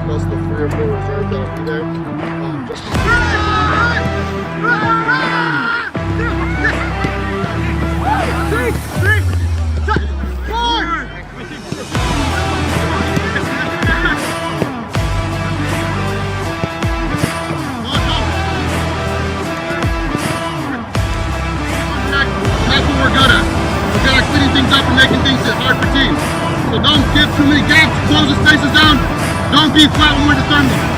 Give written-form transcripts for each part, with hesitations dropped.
plus the 3 or 4 reserves that'll be there. Just we're good at. We're good at cleaning things up and making things hard for teams. So don't give too many gaps, close the spaces down. Don't be flat when we're defending.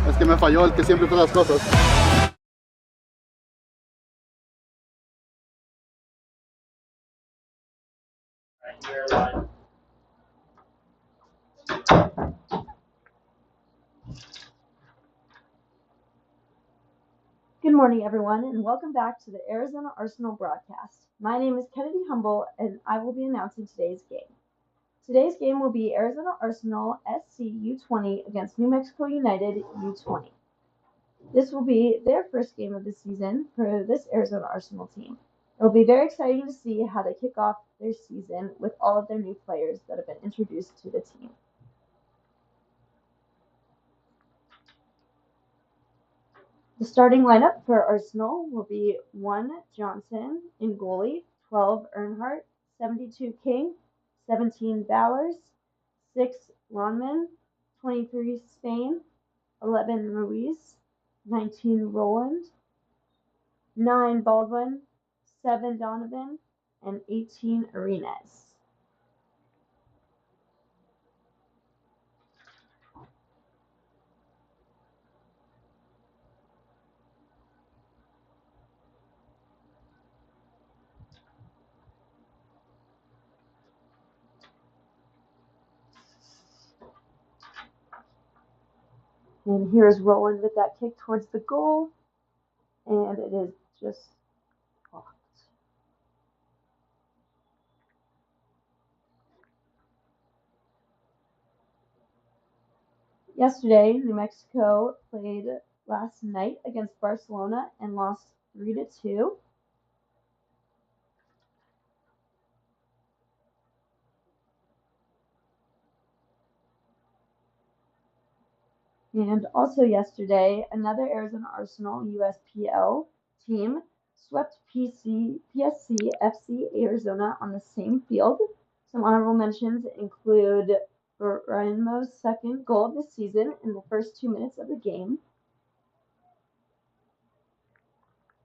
Es que me falló el que siempre hace las cosas. Good morning, everyone, and welcome back to the Arizona Arsenal broadcast. My name is Kennedy Humble, and I will be announcing today's game. Today's game will be Arizona Arsenal SC U20 against New Mexico United U20. This will be their first game of the season for this Arizona Arsenal team. It will be very exciting to see how they kick off their season with all of their new players that have been introduced to the team. The starting lineup for Arsenal will be 1 Johnson in goalie, 12 Earnhardt, 72 King, 17 Bowers, 6 Lonman, 23 Spain, 11 Ruiz, 19 Roland, 9 Baldwin, 7 Donovan, and 18 Arenas. And here's Roland with that kick towards the goal, and it is just blocked. Yesterday, New Mexico played last night against Barcelona and lost 3-2. And also yesterday, another Arizona Arsenal USPL team swept PSC FC Arizona on the same field. Some honorable mentions include Ryanmo's second goal of the season in the first 2 minutes of the game,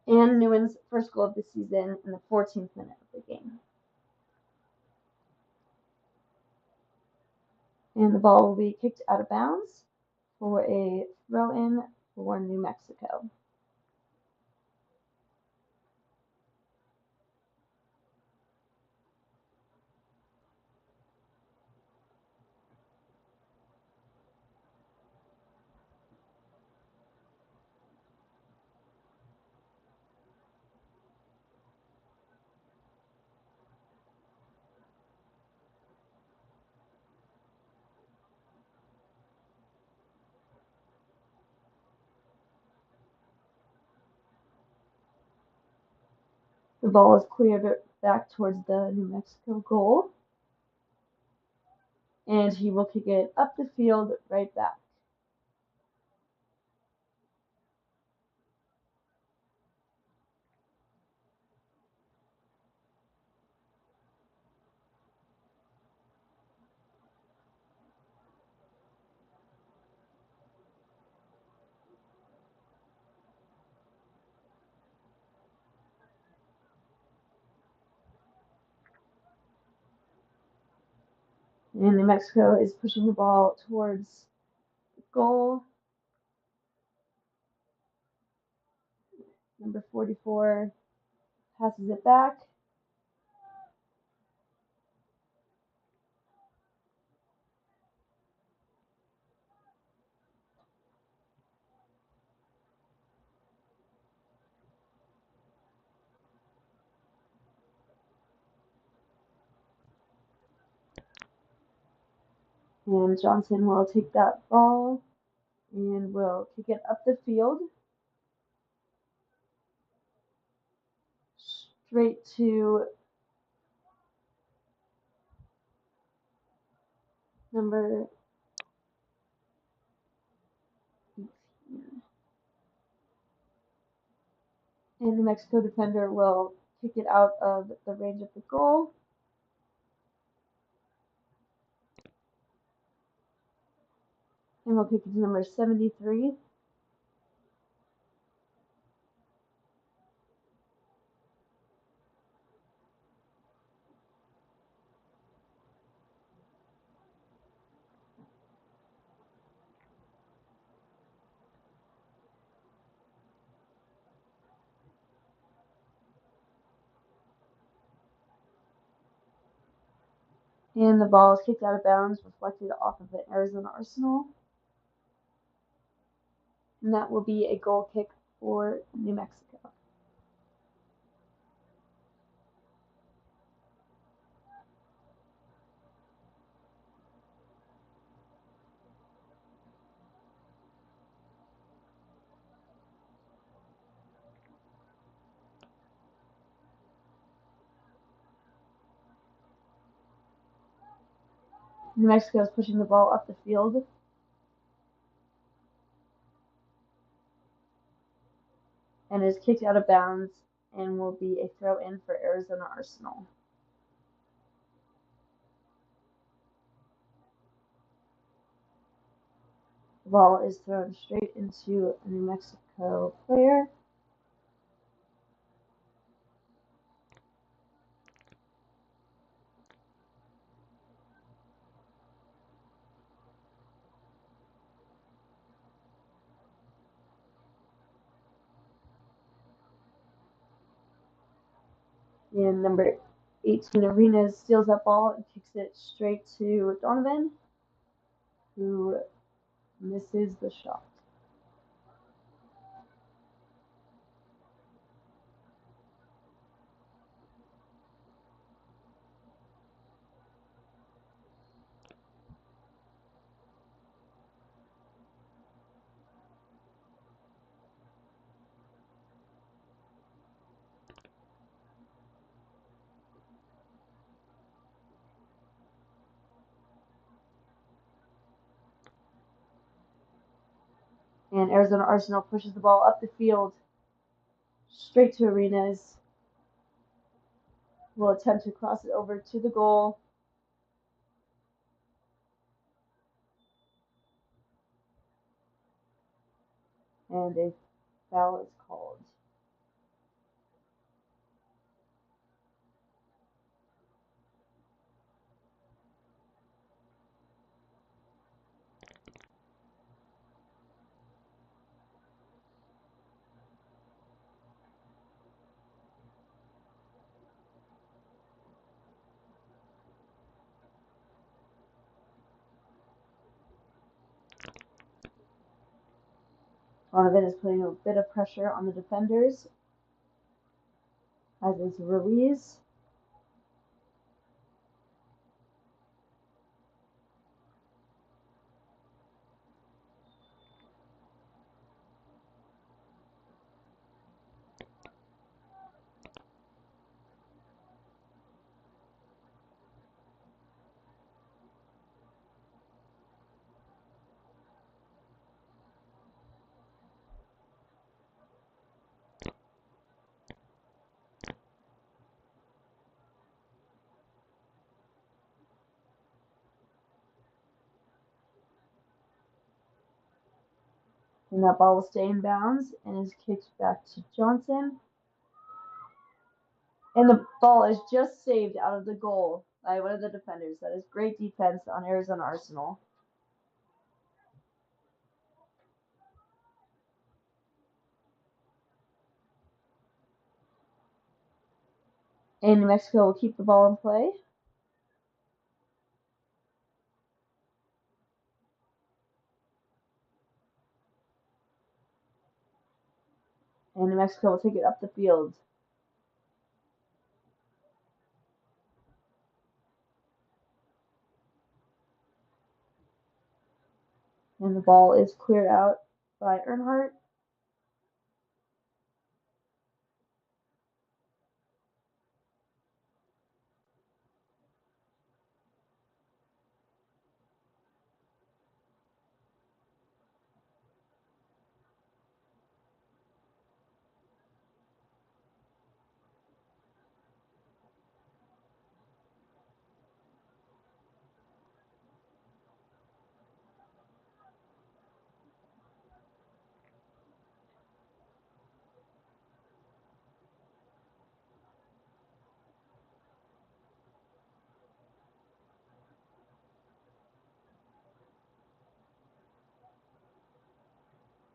and Nguyen's first goal of the season in the 14th minute of the game. And the ball will be kicked out of bounds for a throw-in for New Mexico. The ball is cleared back towards the New Mexico goal, and he will kick it up the field right back. And New Mexico is pushing the ball towards the goal. Number 44 passes it back. And Johnson will take that ball and will kick it up the field straight to number 18. And the Mexico defender will kick it out of the range of the goal. And we'll kick it to number 73. And the ball is kicked out of bounds, reflected off of the Arizona Arsenal. And that will be a goal kick for New Mexico. New Mexico is pushing the ball up the field. And is kicked out of bounds and will be a throw in for Arizona Arsenal. The ball is thrown straight into a New Mexico player. And number 18, Arenas, steals that ball and kicks it straight to Donovan, who misses the shot. And Arizona Arsenal pushes the ball up the field straight to Arenas. Will attempt to cross it over to the goal. And a foul is called. Donovan is putting a bit of pressure on the defenders, as is Ruiz. And that ball will stay in bounds and is kicked back to Johnson. And the ball is just saved out of the goal by one of the defenders. That is great defense on Arizona Arsenal. And New Mexico will keep the ball in play. And New Mexico will take it up the field. And the ball is cleared out by Earnhardt.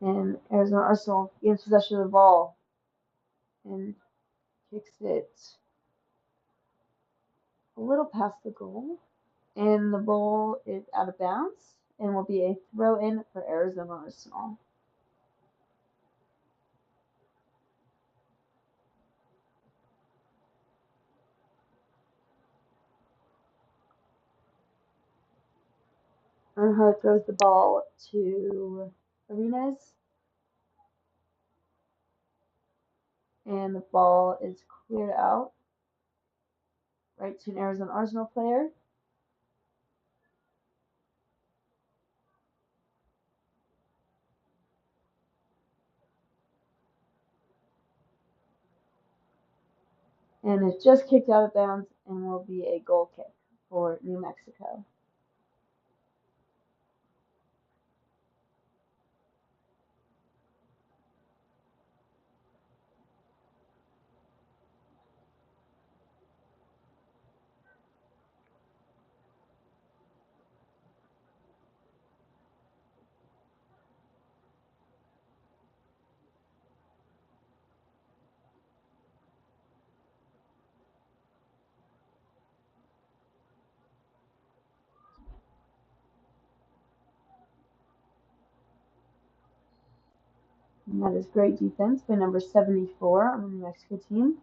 And Arizona Arsenal gains possession of the ball and kicks it a little past the goal. And the ball is out of bounds and will be a throw in for Arizona Arsenal. Earnhardt throws the ball to Arenas. And the ball is cleared out right to an Arizona Arsenal player. And it's just kicked out of bounds and will be a goal kick for New Mexico. And that is great defense by number 74 on the New Mexico team.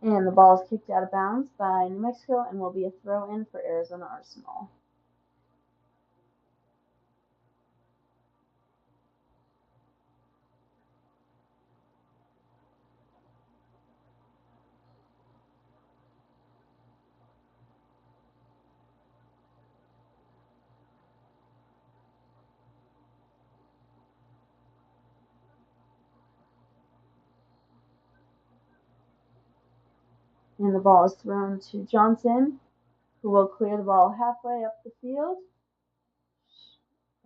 And the ball is kicked out of bounds by New Mexico and will be a throw in for Arizona Arsenal. And the ball is thrown to Johnson, who will clear the ball halfway up the field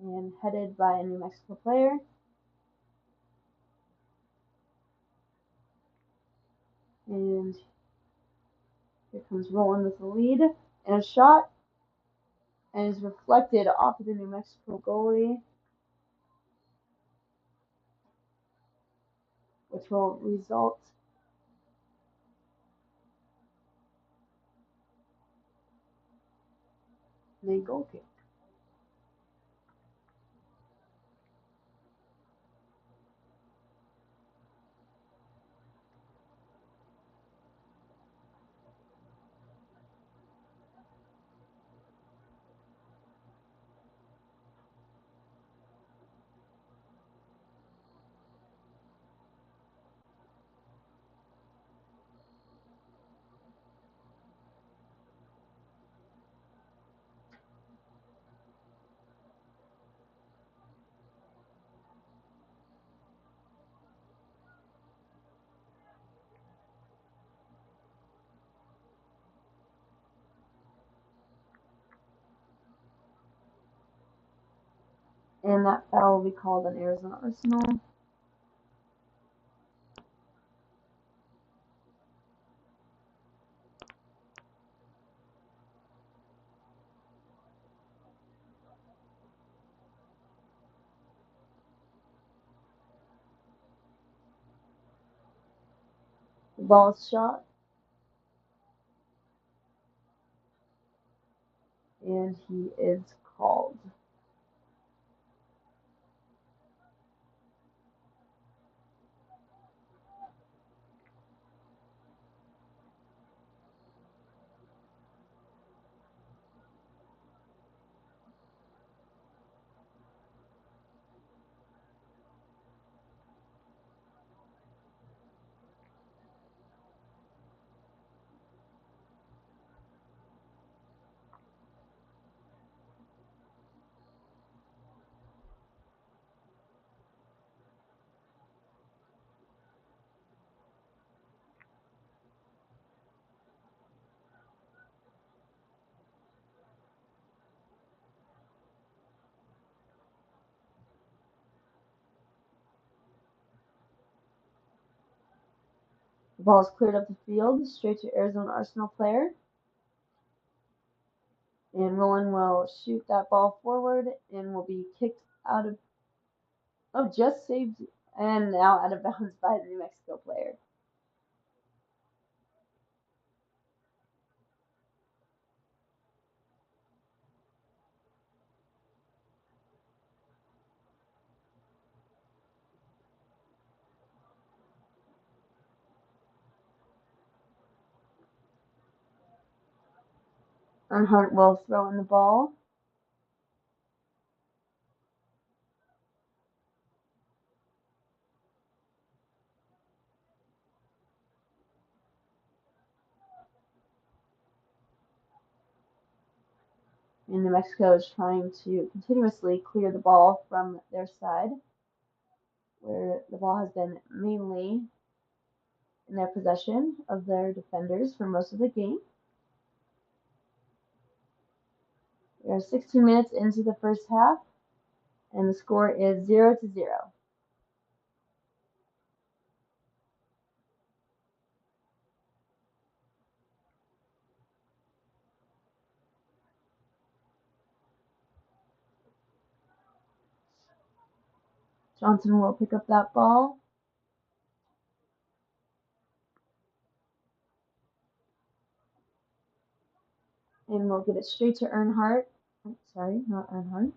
and headed by a New Mexico player. And here comes Roland with the lead and a shot, and is reflected off of the New Mexico goalie, which will result in a goal kick. And that foul will be called on Arizona Arsenal. The ball is shot. And he is called. The ball is cleared up the field, straight to Arizona Arsenal player. And Roland will shoot that ball forward and will be kicked out of, just saved, and now out of bounds by the New Mexico player. Earnhardt will throw in the ball. And New Mexico is trying to continuously clear the ball from their side, where the ball has been mainly in their possession of their defenders for most of the game. We are 16 minutes into the first half, and the score is 0-0. Johnson will pick up that ball. And we'll get it straight to Earnhardt. Oh, sorry, not Earnhardt.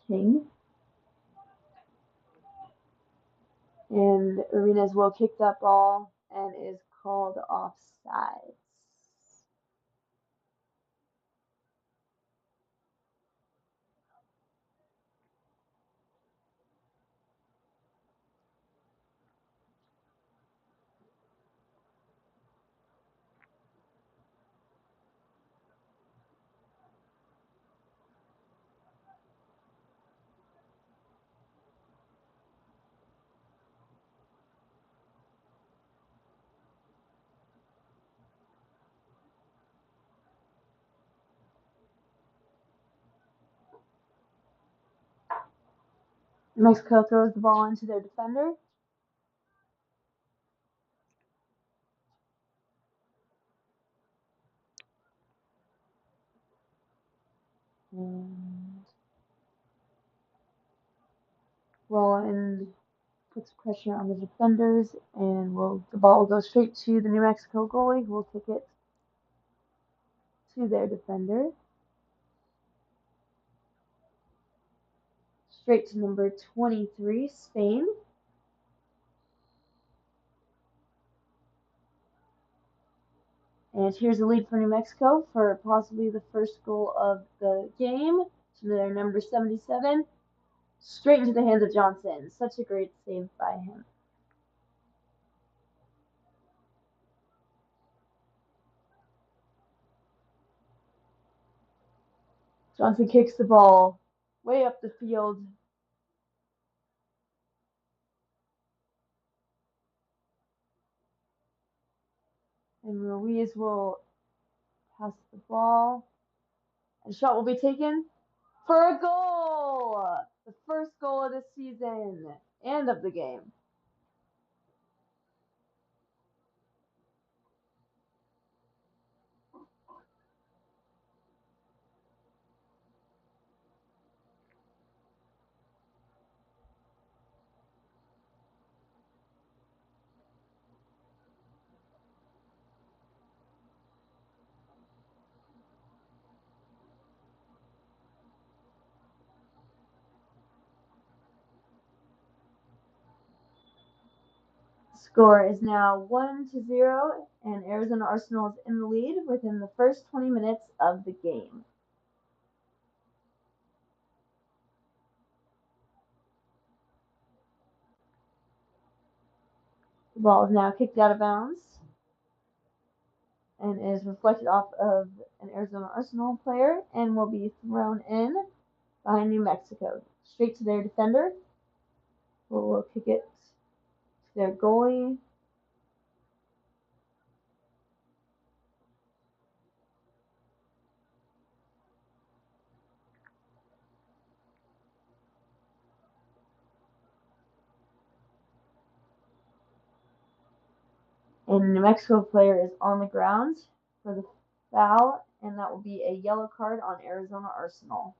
King. And Arenas will kick that ball and is called offside. Mexico throws the ball into their defender. And Roland puts pressure on the defenders, and the ball will go straight to the New Mexico goalie, who will kick it to their defender. Straight to number 23, Spain. And here's a lead for New Mexico for possibly the first goal of the game to their number 77. Straight into the hands of Johnson. Such a great save by him. Johnson kicks the ball way up the field. And Ruiz will pass the ball. And shot will be taken. for a goal! The first goal of the season and of the game. Score is now 1-0, and Arizona Arsenal is in the lead within the first 20 minutes of the game. The ball is now kicked out of bounds and is reflected off of an Arizona Arsenal player and will be thrown in behind New Mexico. Straight to their defender, who will kick it to their goalie. And the New Mexico player is on the ground for the foul, and that will be a yellow card on Arizona Arsenal.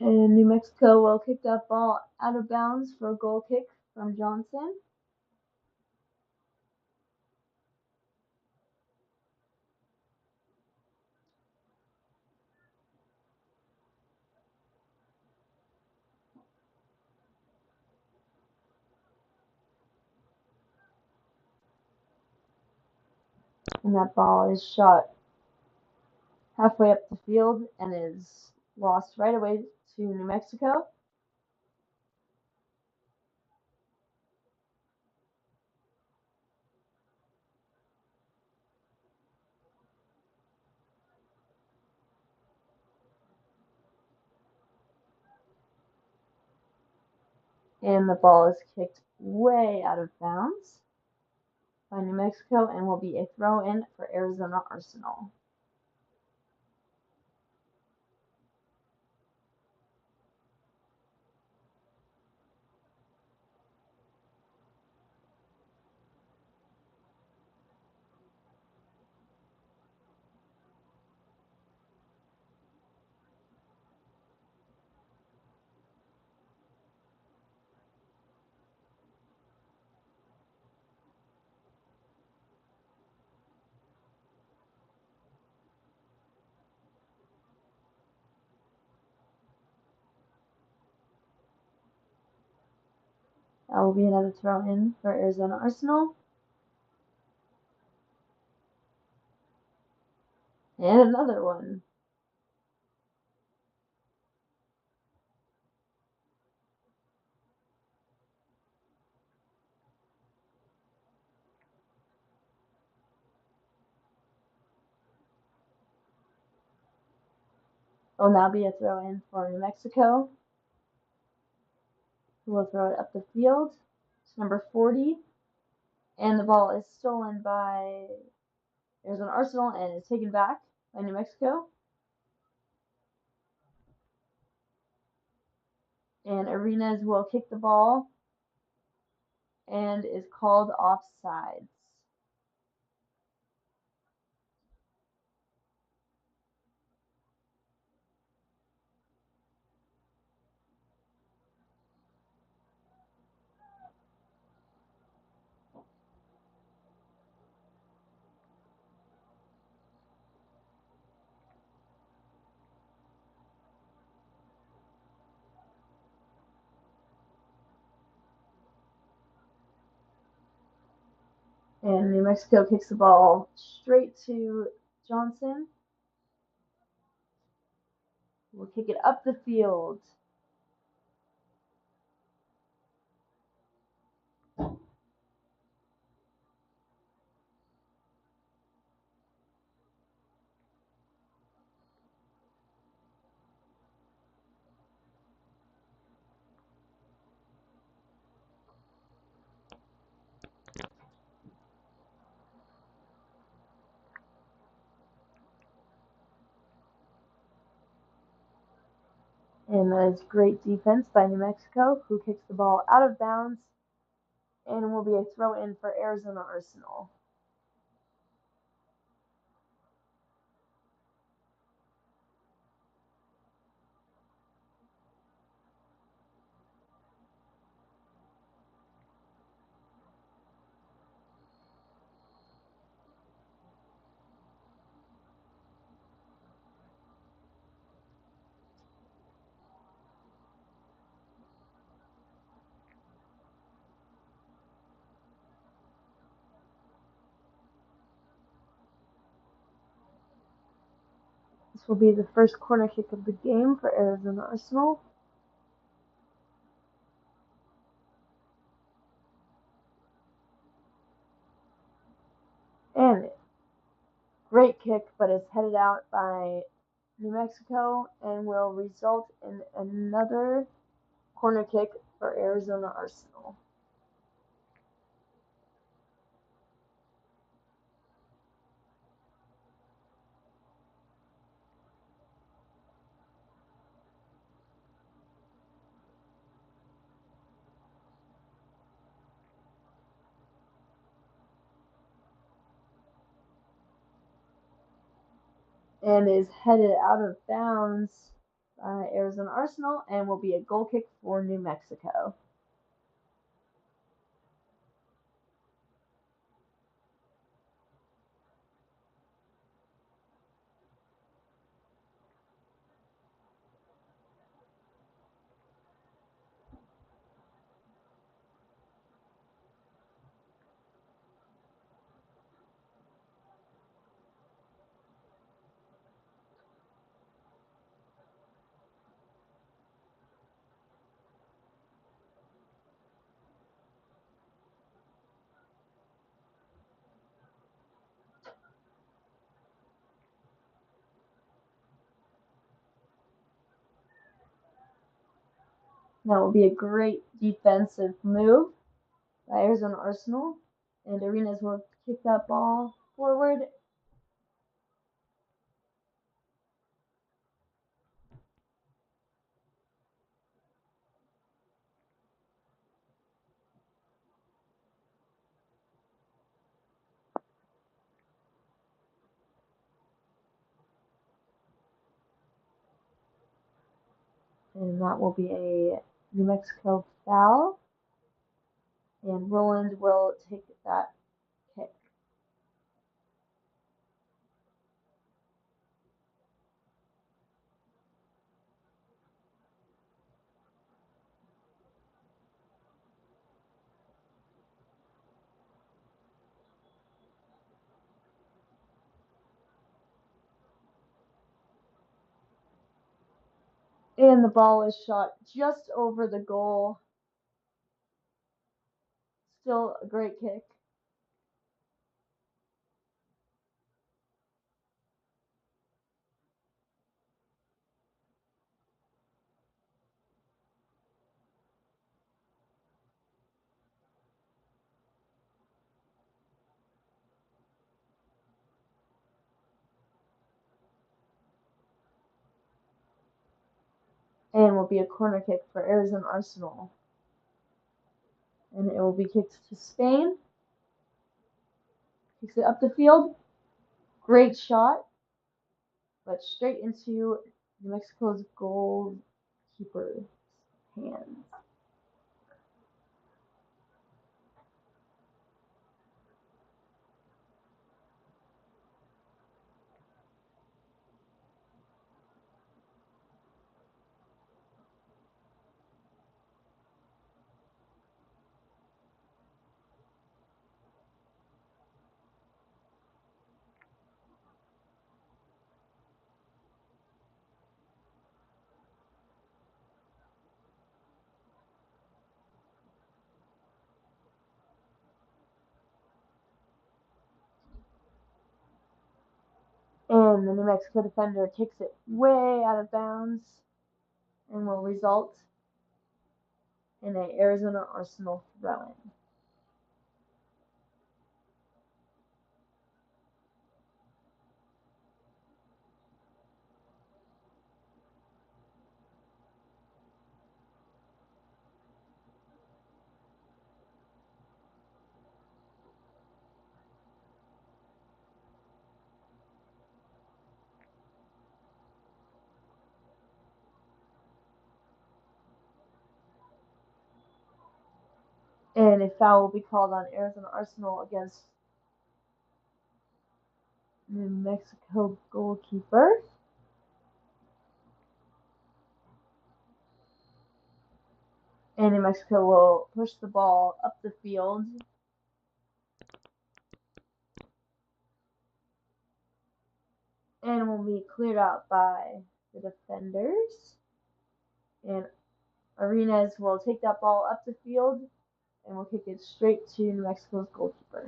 And New Mexico will kick that ball out of bounds for a goal kick from Johnson. And that ball is shot halfway up the field and is lost right away to New Mexico. And the ball is kicked way out of bounds by New Mexico and will be a throw in for Arizona Arsenal. That will be another throw in for Arizona Arsenal. And another one. Will now be a throw in for New Mexico, who will throw it up the field. It's number 40. And the ball is stolen by Arizona Arsenal and is taken back by New Mexico. And Arenas will kick the ball and is called offsides. And New Mexico kicks the ball straight to Johnson. We'll kick it up the field. And that is great defense by New Mexico, who kicks the ball out of bounds and will be a throw in for Arizona Arsenal. This will be the first corner kick of the game for Arizona Arsenal. And great kick, but it's headed out by New Mexico and will result in another corner kick for Arizona Arsenal. And is headed out of bounds by Arizona Arsenal and will be a goal kick for New Mexico. That will be a great defensive move by Arizona Arsenal. And Arenas will kick that ball forward. And that will be a New Mexico foul. And Roland will take that kick. And the ball is shot just over the goal. Still a great kick. And will be a corner kick for Arizona Arsenal. And it will be kicked to Spain. Kicks it up the field. Great shot, but straight into New Mexico's goalkeeper's hands. And the New Mexico defender kicks it way out of bounds and will result in an Arizona Arsenal throw-in. And a foul will be called on Arizona Arsenal against New Mexico goalkeeper. And New Mexico will push the ball up the field. And will be cleared out by the defenders. And Arenas will take that ball up the field and will kick it straight to New Mexico's goalkeeper.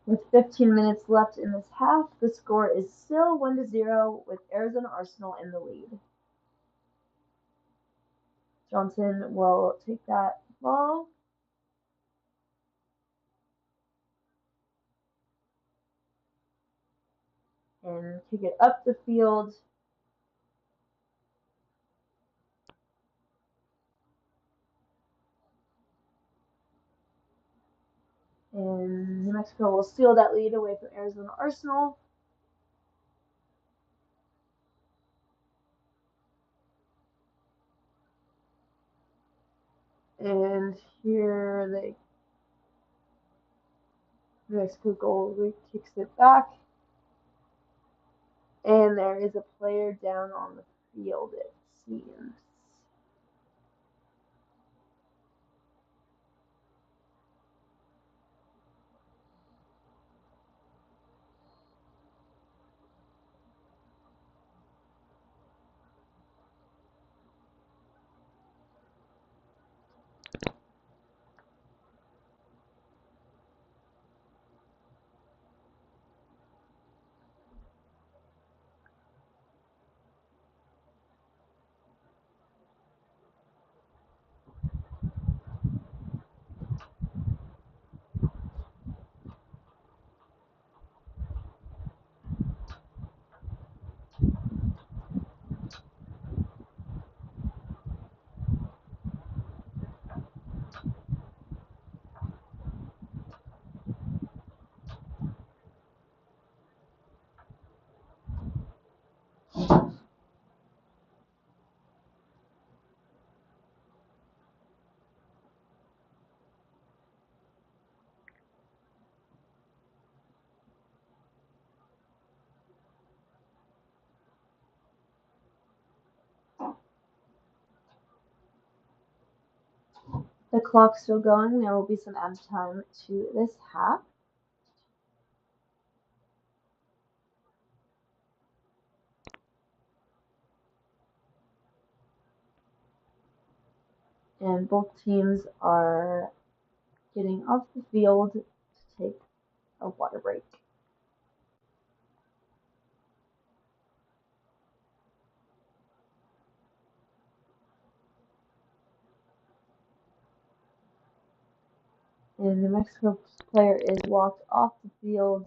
With 15 minutes left in this half, the score is still 1-0 with Arizona Arsenal in the lead. Johnson will take that ball and kick it up the field. And New Mexico will steal that lead away from Arizona Arsenal. And here the New Mexico goalie kicks it back. And there is a player down on the field, it seems. The clock's still going. There will be some added time to this half. And both teams are getting off the field to take a water break. And New Mexico's player is walked off the field.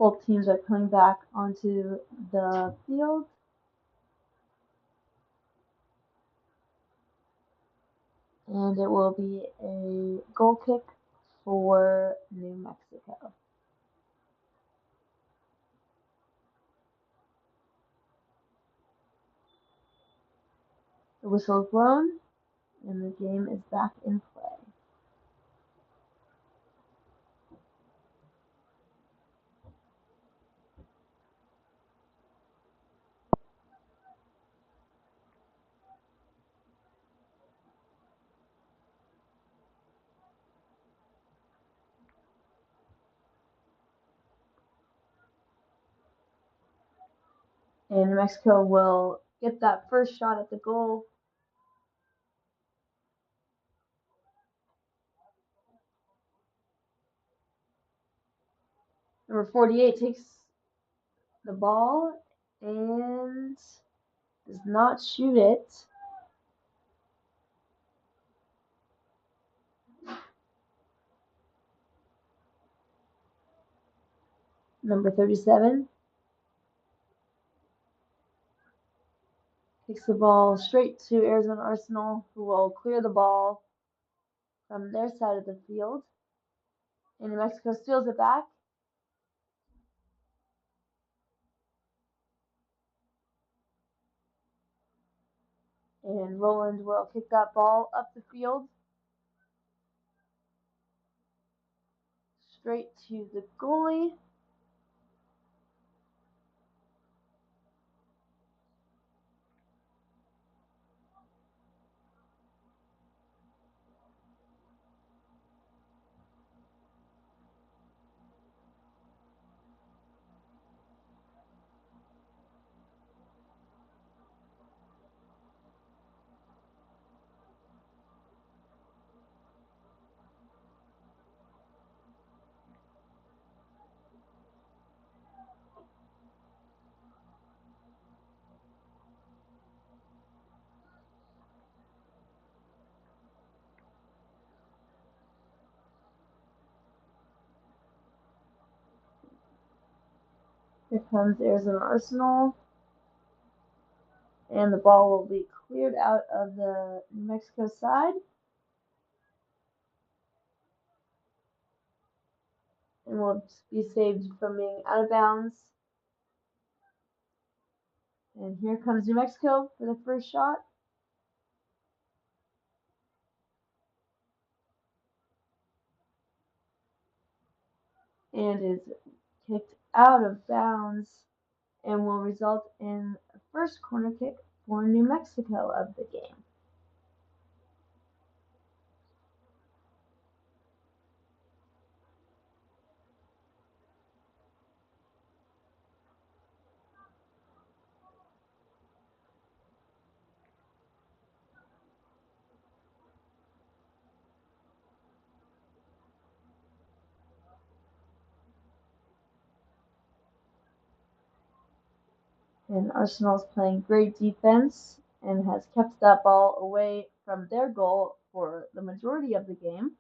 Both teams are coming back onto the field. And it will be a goal kick for New Mexico. The whistle is blown, and the game is back in play. And New Mexico will get that first shot at the goal. Number 48 takes the ball and does not shoot it. Number 37 takes the ball straight to Arizona Arsenal, who will clear the ball from their side of the field. And New Mexico steals it back. And Roland will kick that ball up the field, straight to the goalie. Here comes Arizona Arsenal. And the ball will be cleared out of the New Mexico side. And will be saved from being out of bounds. And here comes New Mexico for the first shot. And is kicked out of bounds and will result in a first corner kick for New Mexico of the game. And Arsenal's playing great defense and has kept that ball away from their goal for the majority of the game.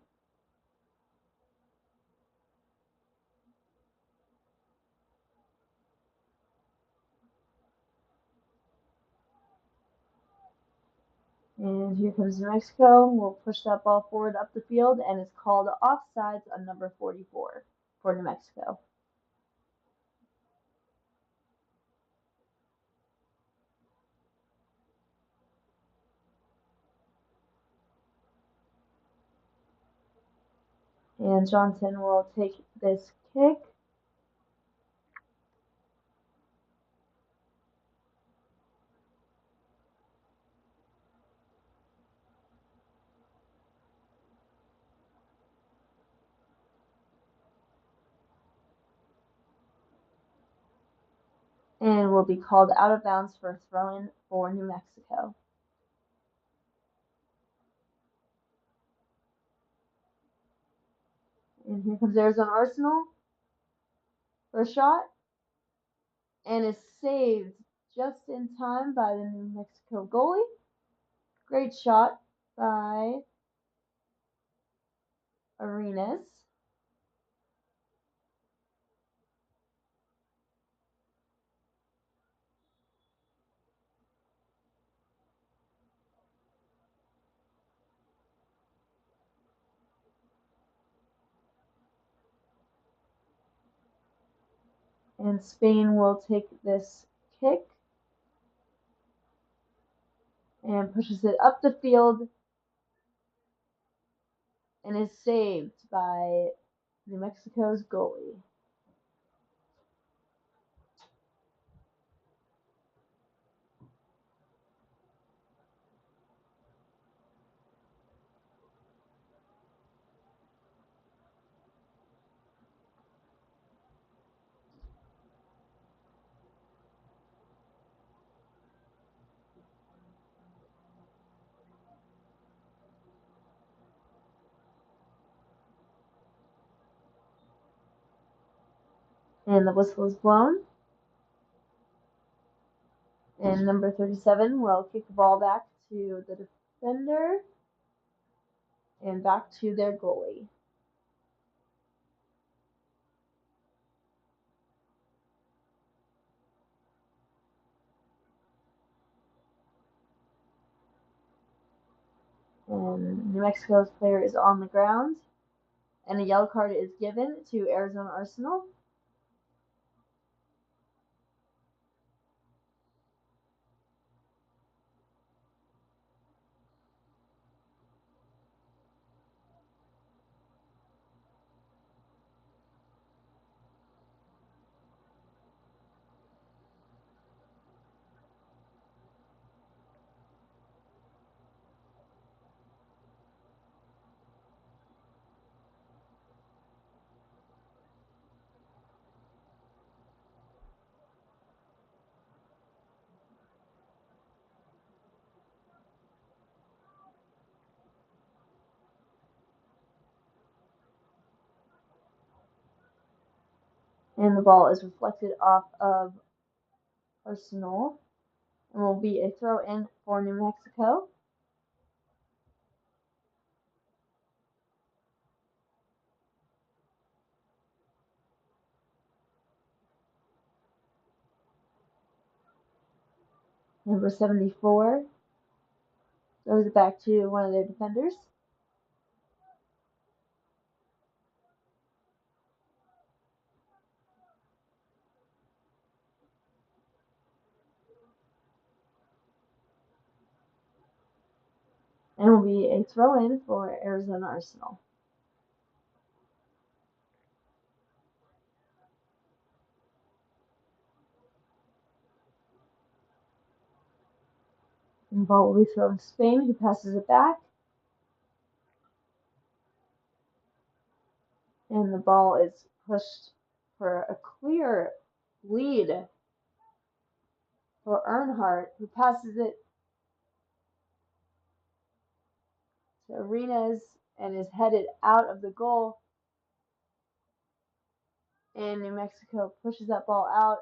And here comes New Mexico. We'll push that ball forward up the field, and it's called offsides on number 44 for New Mexico. And Johnson will take this kick. And will be called out of bounds for a throw-in for New Mexico. And here comes Arizona Arsenal. First shot. And is saved just in time by the New Mexico goalie. Great shot by Arenas. And Spain will take this kick and pushes it up the field and is saved by New Mexico's goalie. And the whistle is blown. And number 37 will kick the ball back to the defender and back to their goalie. And New Mexico's player is on the ground. And a yellow card is given to Arizona Arsenal. And the ball is reflected off of Arsenal and will be a throw in for New Mexico. Number 74 throws it back to one of their defenders. And will be a throw in for Arizona Arsenal. And the ball will be thrown to Spain, who passes it back. And the ball is pushed for a clear lead for Earnhardt, who passes it to Arenas and is headed out of the goal. And New Mexico pushes that ball out.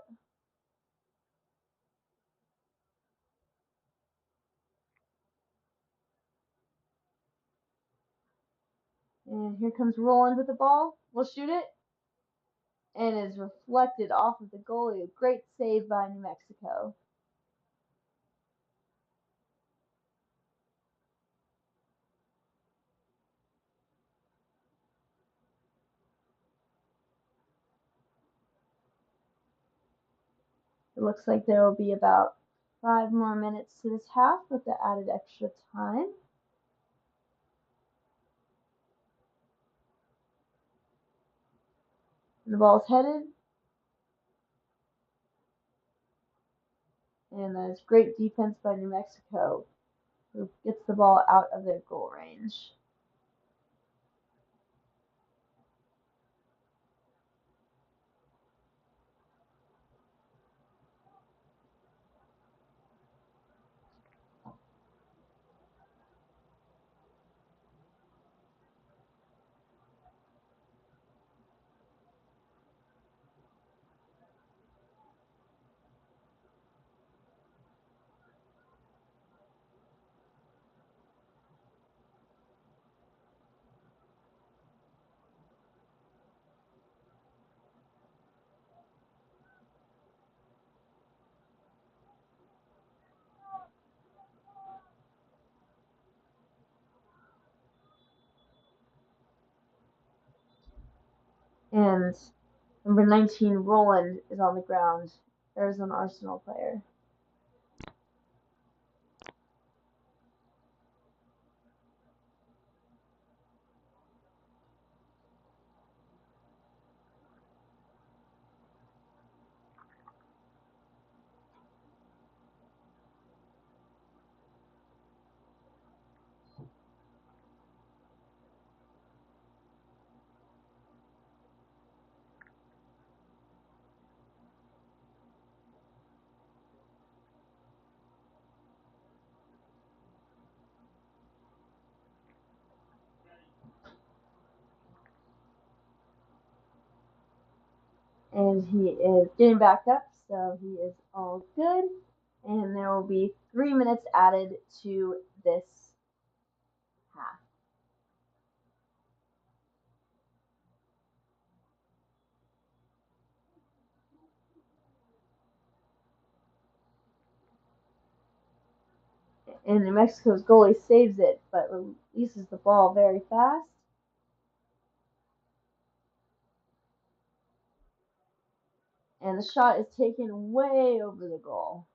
And here comes Roland with the ball. We'll shoot it. And is reflected off of the goalie. A great save by New Mexico. It looks like there will be about 5 more minutes to this half with the added extra time. And the ball's headed. And that is great defense by New Mexico, who gets the ball out of their goal range. And Number 19, Roland, is on the ground. Arizona Arsenal player. And he is getting back up, so he is all good. And there will be 3 minutes added to this half. And New Mexico's goalie saves it, but releases the ball very fast. And the shot is taken way over the goal.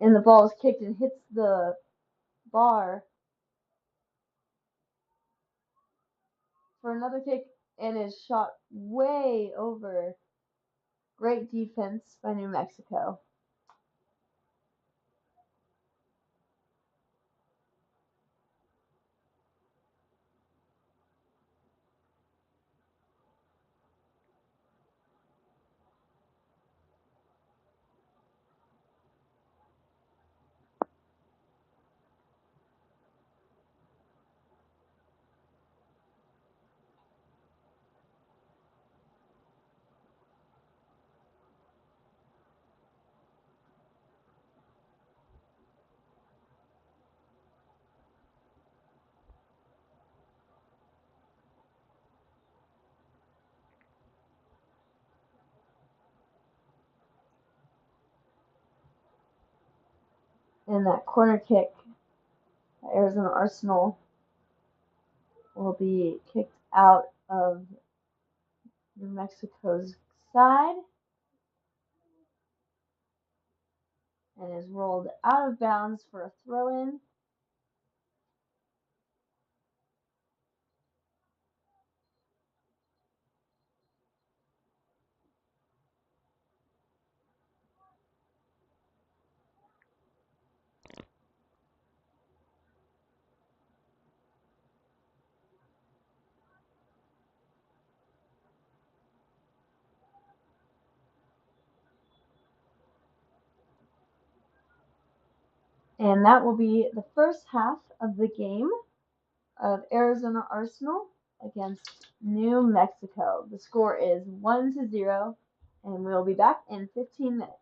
And the ball is kicked and hits the bar for another kick and is shot way over. Great defense by New Mexico. And that corner kick, Arizona Arsenal will be kicked out of New Mexico's side and is rolled out of bounds for a throw-in. And that will be the first half of the game of Arizona Arsenal against New Mexico. The score is 1-0, and we'll be back in 15 minutes.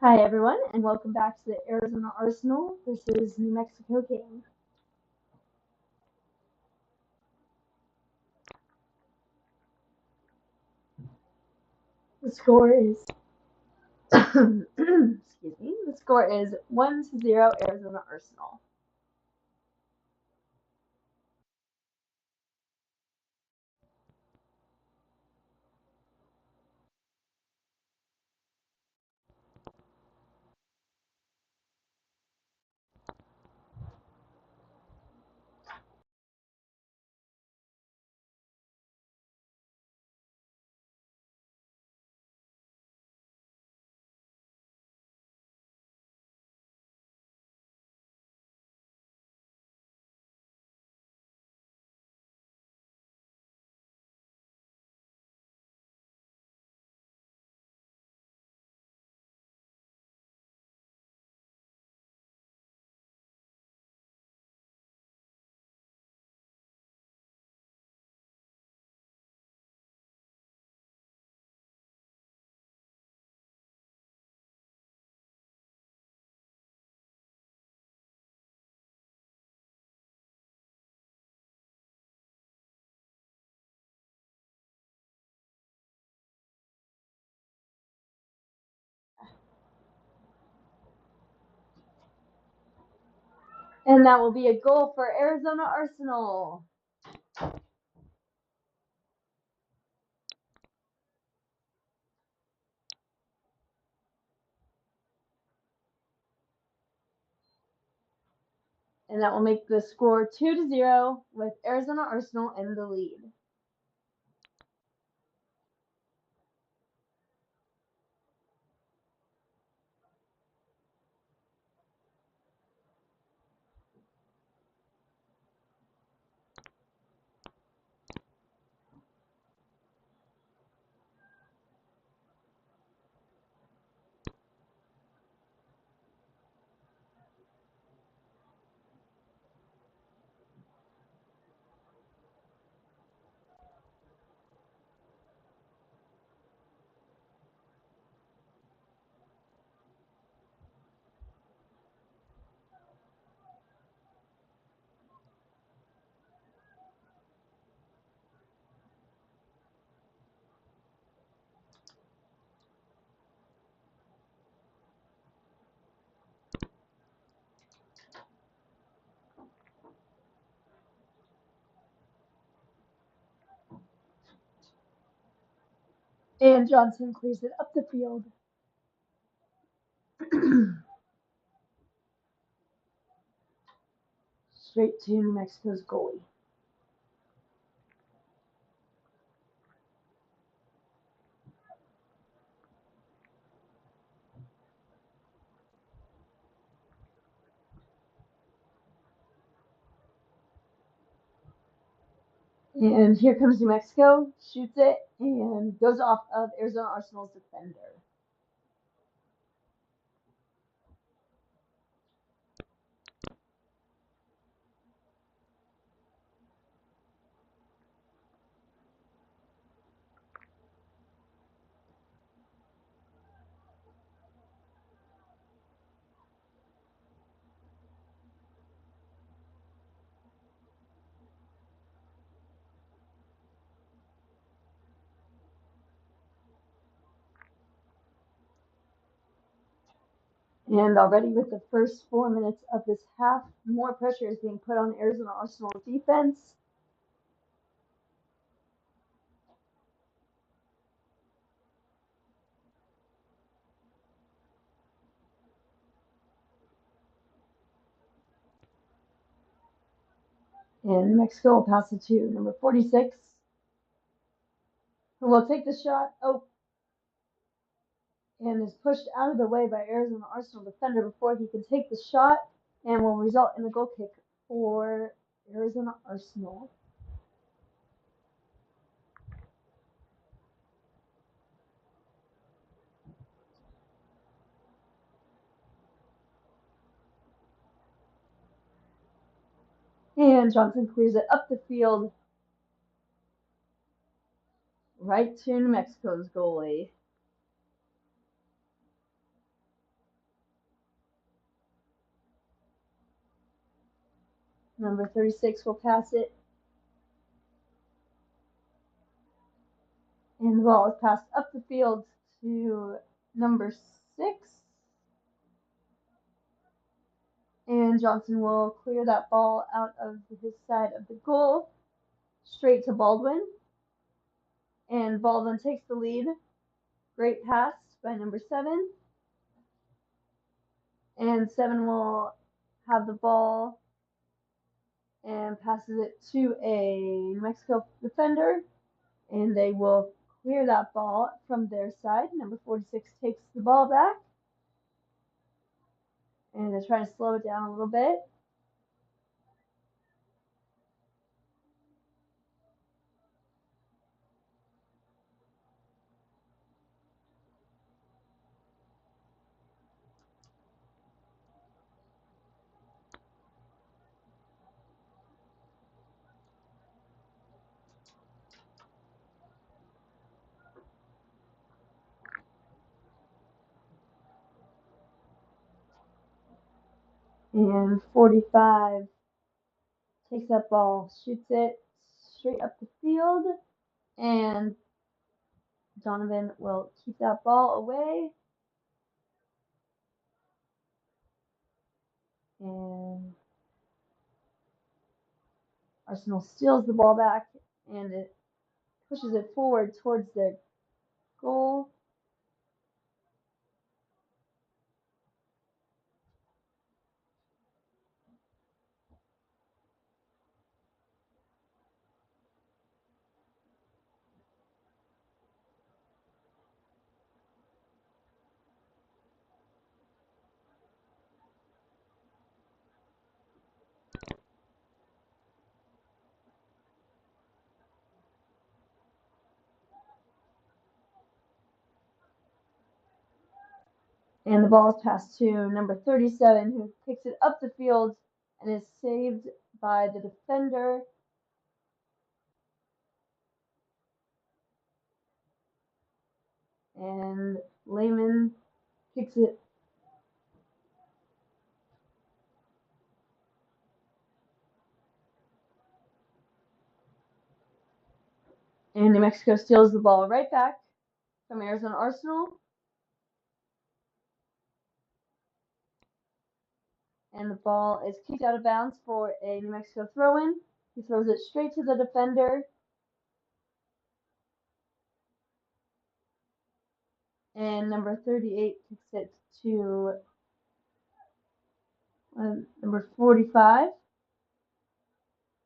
Hi everyone, and welcome back to the Arizona Arsenal versus New Mexico game. The score is excuse me. The score is 1-0 Arizona Arsenal. And that will be a goal for Arizona Arsenal. And that will make the score 2-0 with Arizona Arsenal in the lead. And Johnson clears it up the field. Straight to New Mexico's goalie. And here comes New Mexico, shoots it, and goes off of Arizona Arsenal's defender. And already with the first 4 minutes of this half, more pressure is being put on Arizona Arsenal's defense. And Mexico will pass it to number 46, who will take the shot. Oh, and is pushed out of the way by Arizona Arsenal defender before he can take the shot, and will result in a goal kick for Arizona Arsenal. And Johnson clears it up the field, right to New Mexico's goalie. Number 36 will pass it. And the ball is passed up the field to number 6. And Johnson will clear that ball out of his side of the goal, straight to Baldwin. And Baldwin takes the lead. Great pass by number 7. And 7 will have the ball and passes it to a New Mexico defender. And they will clear that ball from their side. Number 46 takes the ball back. And they're trying to slow it down a little bit. And 45 takes that ball, shoots it straight up the field, and Donovan will keep that ball away. And Arsenal steals the ball back, and it pushes it forward towards their goal. And the ball is passed to number 37, who kicks it up the field and is saved by the defender. And Lehman kicks it. And New Mexico steals the ball right back from Arizona Arsenal. And the ball is kicked out of bounds for a New Mexico throw-in. He throws it straight to the defender. And number 38 kicks it to number 45.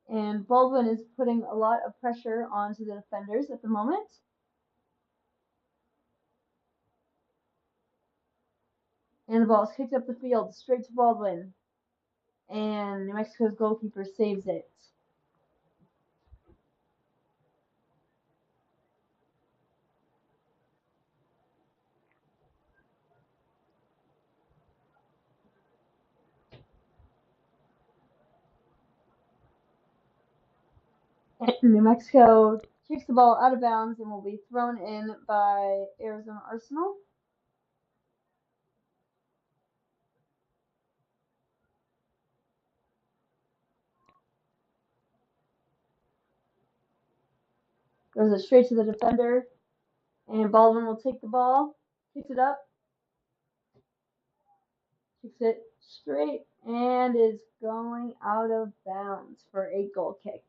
And Baldwin is putting a lot of pressure onto the defenders at the moment. And the ball is kicked up the field straight to Baldwin. And New Mexico's goalkeeper saves it. And New Mexico kicks the ball out of bounds and will be thrown in by Arizona Arsenal. Goes it straight to the defender. And Baldwin will take the ball, kicks it up, kicks it straight, and is going out of bounds for a goal kick.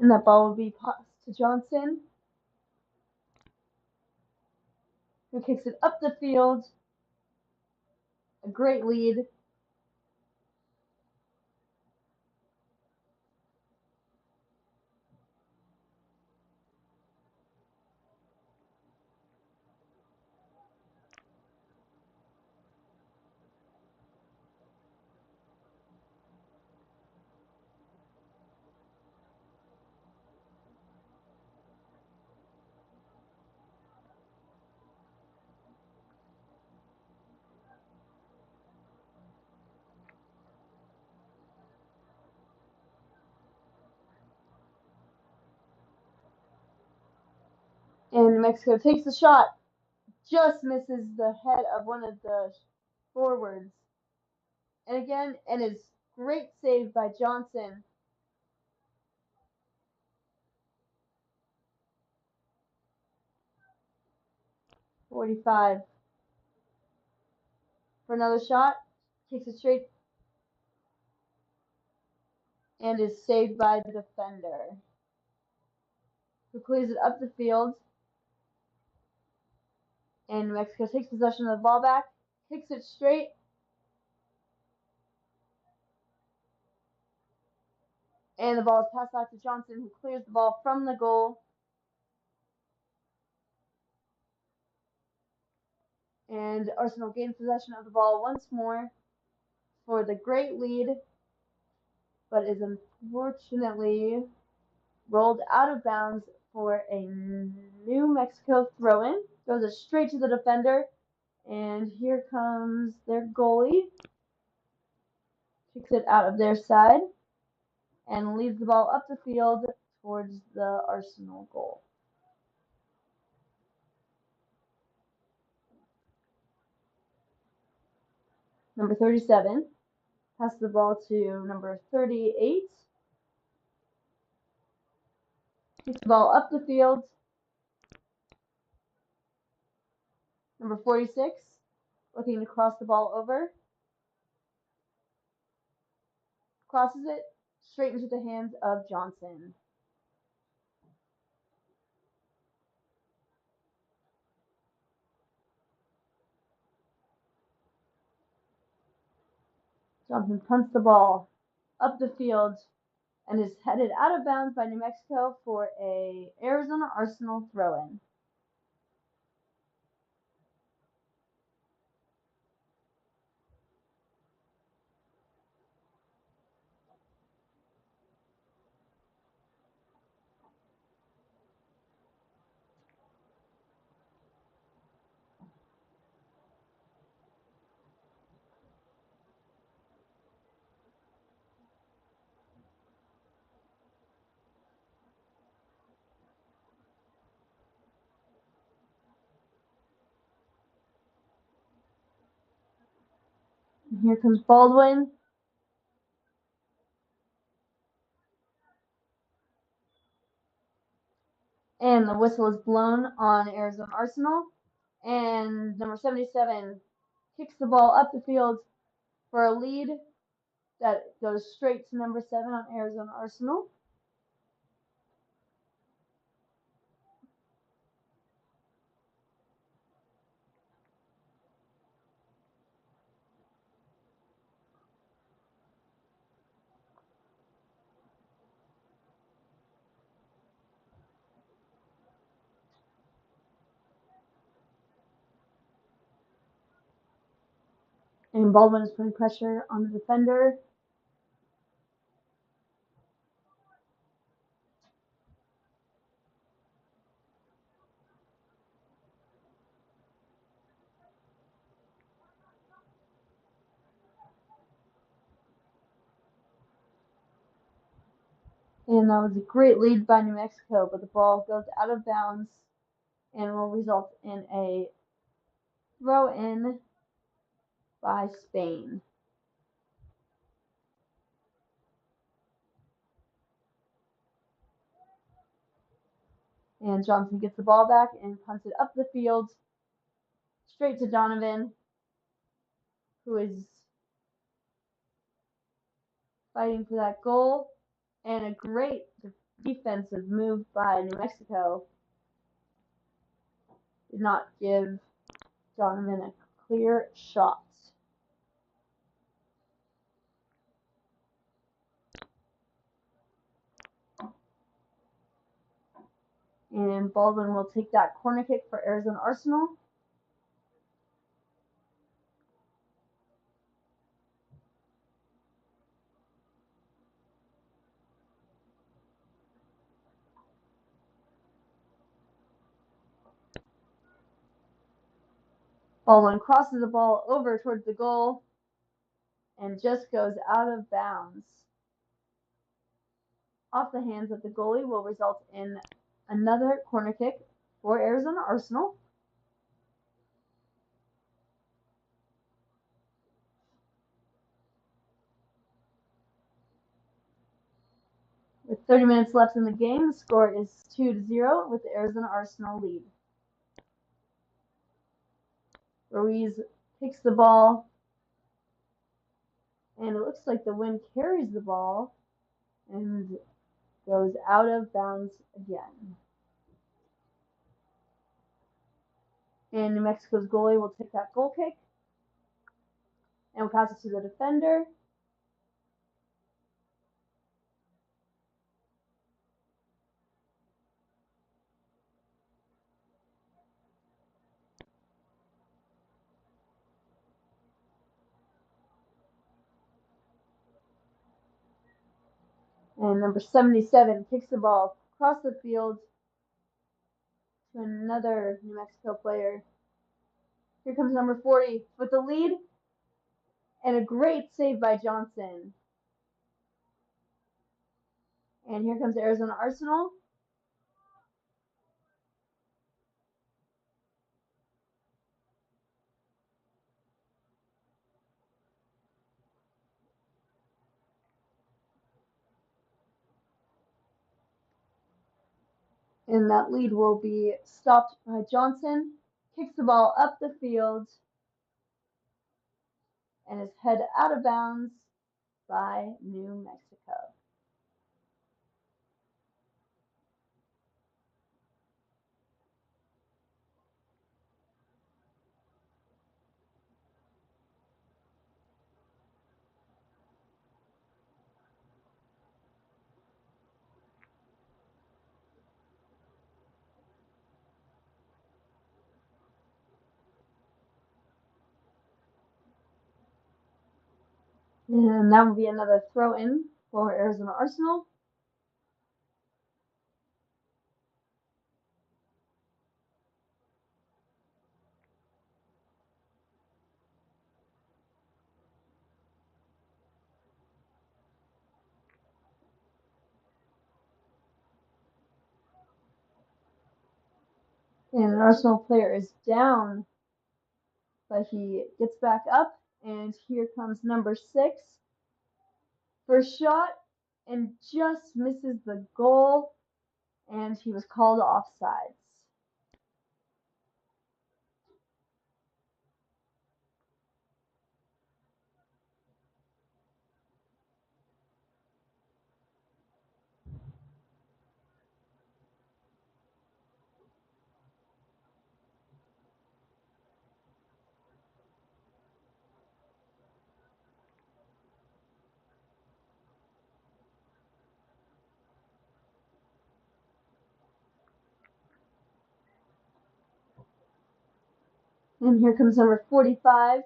And that ball will be passed to Johnson, who kicks it up the field. A great lead. And New Mexico takes the shot, just misses the head of one of the forwards. And again, and is great save by Johnson. .45 for another shot, takes it straight and is saved by the defender, who clears it up the field. And New Mexico takes possession of the ball back, kicks it straight, and the ball is passed back to Johnson, who clears the ball from the goal. And Arsenal gains possession of the ball once more for the great lead, but is unfortunately rolled out of bounds for a New Mexico throw-in. Throws it straight to the defender, and here comes their goalie. Kicks it out of their side and leads the ball up the field towards the Arsenal goal. Number 37 passes the ball to number 38. Kicks the ball up the field. Number 46 looking to cross the ball over. Crosses it straight into the hands of Johnson. Johnson punts the ball up the field and is headed out of bounds by New Mexico for a Arizona Arsenal throw-in. And here comes Baldwin. And the whistle is blown on Arizona Arsenal. And number 77 kicks the ball up the field for a lead that goes straight to number 7 on Arizona Arsenal. And Baldwin is putting pressure on the defender. And that was a great lead by New Mexico, but the ball goes out of bounds and will result in a throw-in by Spain. And Johnson gets the ball back and punts it up the field straight to Donovan, who is fighting for that goal. And a great defensive move by New Mexico did not give Donovan a clear shot. And Baldwin will take that corner kick for Arizona Arsenal. Baldwin crosses the ball over towards the goal and just goes out of bounds. Off the hands of the goalie will result in another corner kick for Arizona Arsenal. With 30 minutes left in the game, the score is 2-0 with the Arizona Arsenal lead. Ruiz kicks the ball, and it looks like the wind carries the ball and goes out of bounds again. And New Mexico's goalie will take that goal kick and will pass it to the defender. And number 77 kicks the ball across the field to another New Mexico player. Here comes number 40 with the lead and a great save by Johnson. And here comes Arizona Arsenal. And that lead will be stopped by Johnson. Kicks the ball up the field and is headed out of bounds by New Mexico. And that will be another throw in for Arizona Arsenal. And an Arsenal player is down, but he gets back up. And here comes number 6. First shot and just misses the goal. And he was called offsides. And here comes number 45.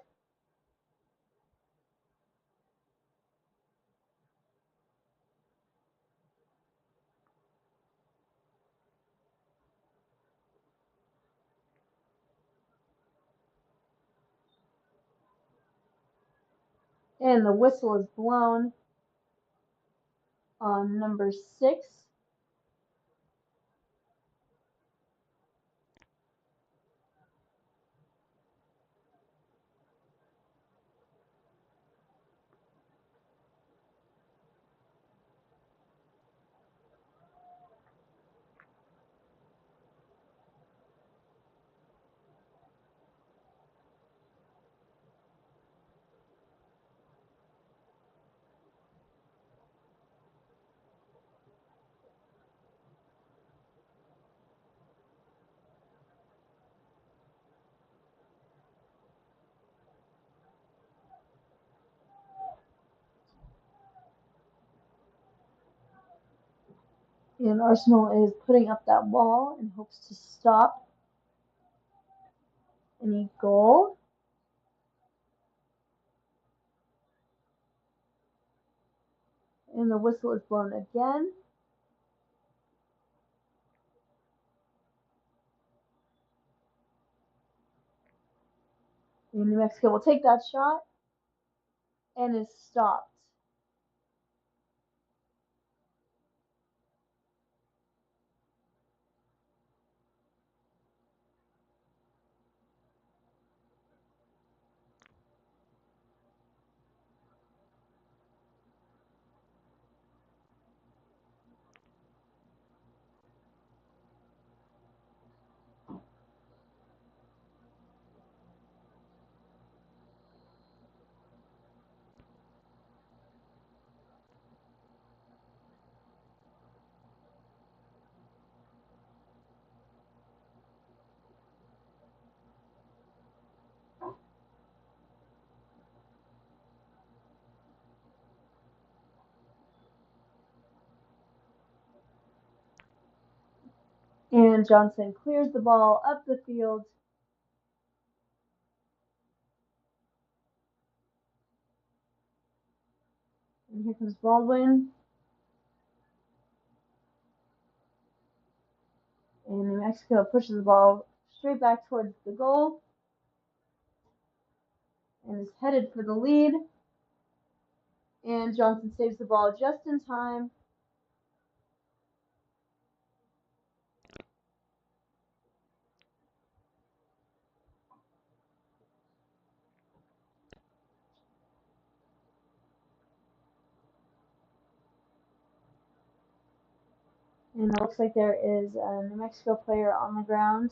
And the whistle is blown on number 6. And Arsenal is putting up that wall in hopes to stop any goal. And the whistle is blown again. And New Mexico will take that shot and is stopped. And Johnson clears the ball up the field. And here comes Baldwin. And New Mexico pushes the ball straight back towards the goal and is headed for the lead. And Johnson saves the ball just in time. And it looks like there is a New Mexico player on the ground.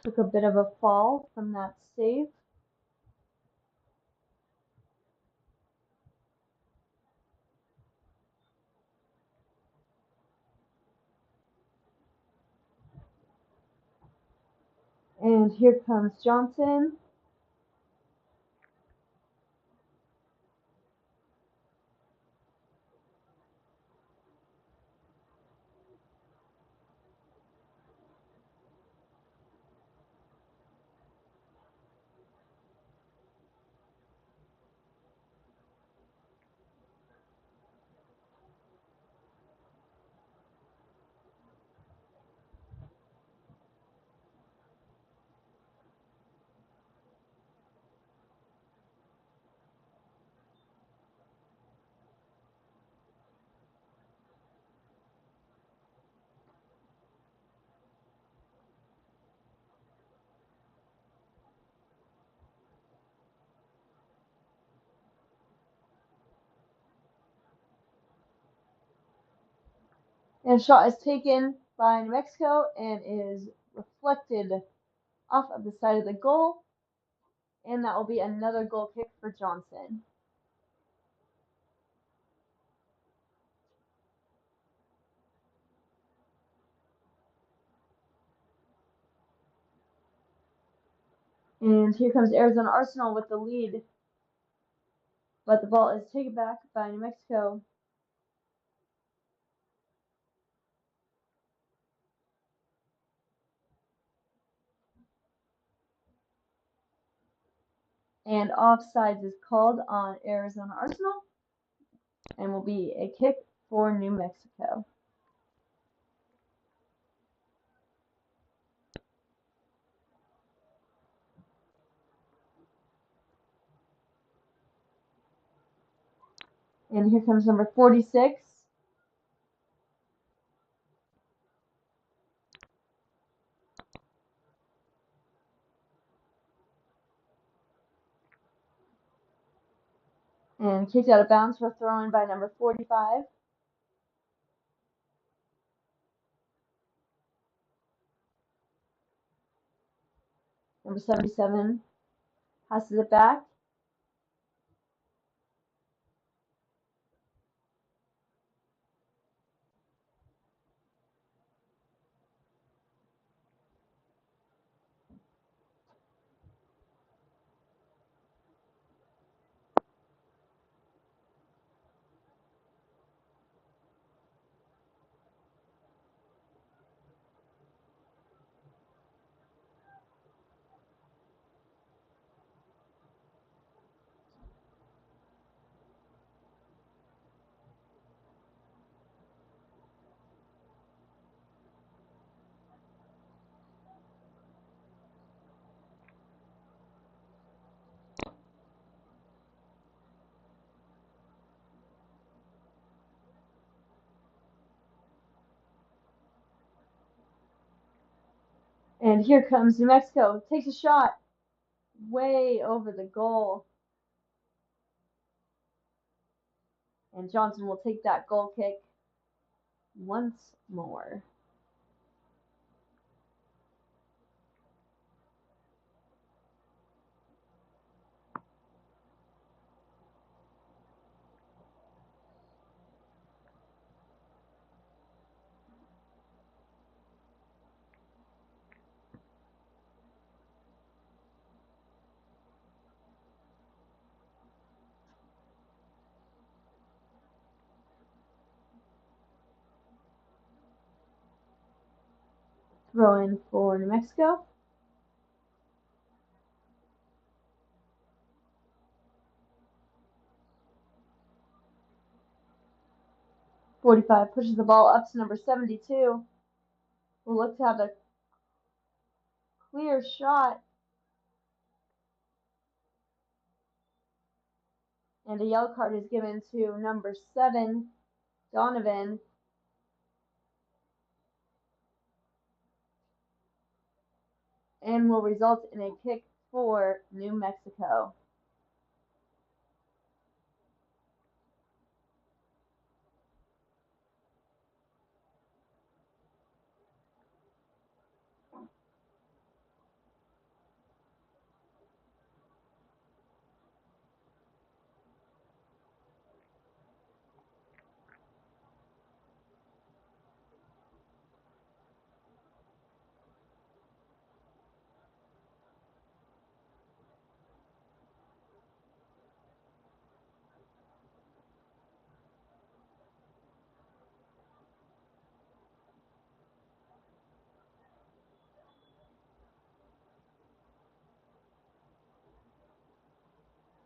Took a bit of a fall from that save. And here comes Johnson. And shot is taken by New Mexico and is reflected off of the side of the goal. And that will be another goal kick for Johnson. And here comes Arizona Arsenal with the lead. But the ball is taken back by New Mexico. And offsides is called on Arizona Arsenal and will be a kick for New Mexico. And here comes number 46. And kicked out of bounds for throwing by number 45. Number 77 passes it back. And here comes New Mexico. Takes a shot way over the goal. And Johnson will take that goal kick once more. Throw in for New Mexico. .45 pushes the ball up to number 72. Will look to have a clear shot. And a yellow card is given to number 7, Donovan. And will result in a kick for New Mexico.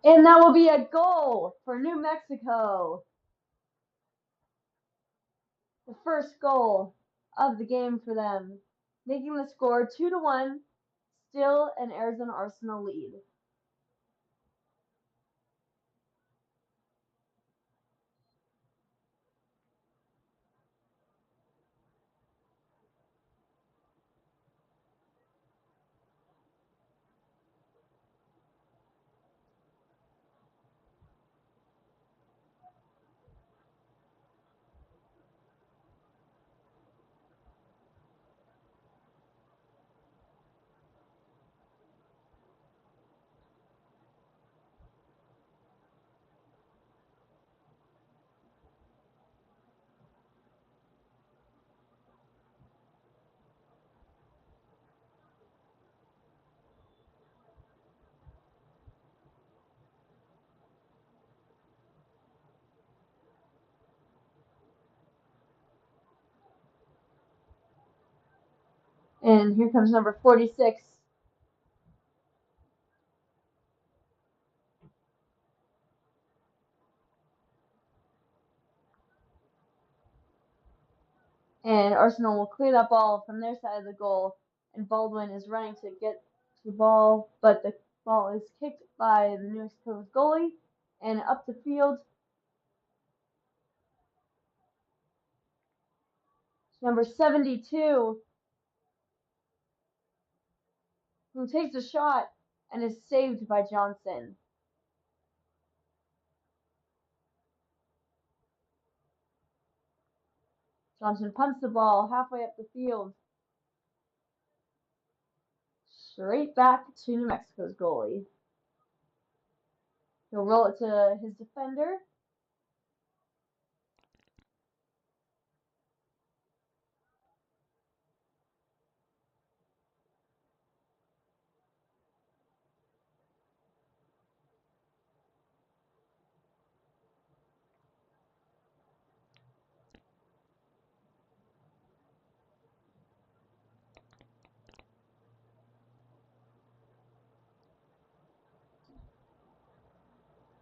And that will be a goal for New Mexico. The first goal of the game for them, making the score 2-1, still an Arizona Arsenal lead. And here comes number 46. And Arsenal will clear that ball from their side of the goal. And Baldwin is running to get to the ball, but the ball is kicked by the New Mexico's goalie and up the field. Number 72, who takes a shot and is saved by Johnson. Johnson punts the ball halfway up the field, straight back to New Mexico's goalie. He'll roll it to his defender.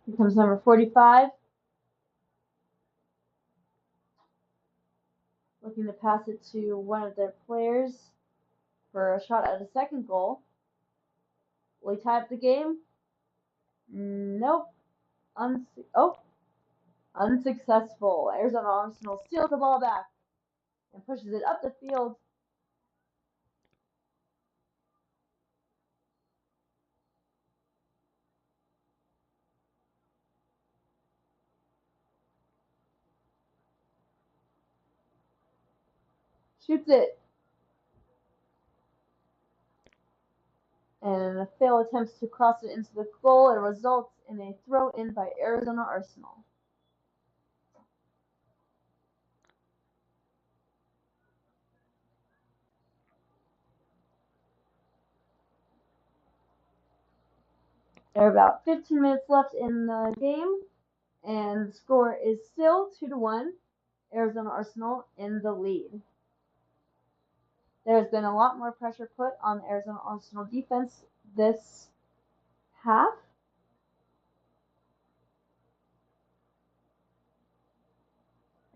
Here comes number 45. Looking to pass it to one of their players for a shot at a second goal. Will he tie up the game? Nope. Unsuccessful. Arizona Arsenal steals the ball back and pushes it up the field. Shoots it. And a fail attempts to cross it into the goal. It results in a throw in by Arizona Arsenal. There are about 15 minutes left in the game, and the score is still 2-1. Arizona Arsenal in the lead. There's been a lot more pressure put on Arizona Arsenal defense this half.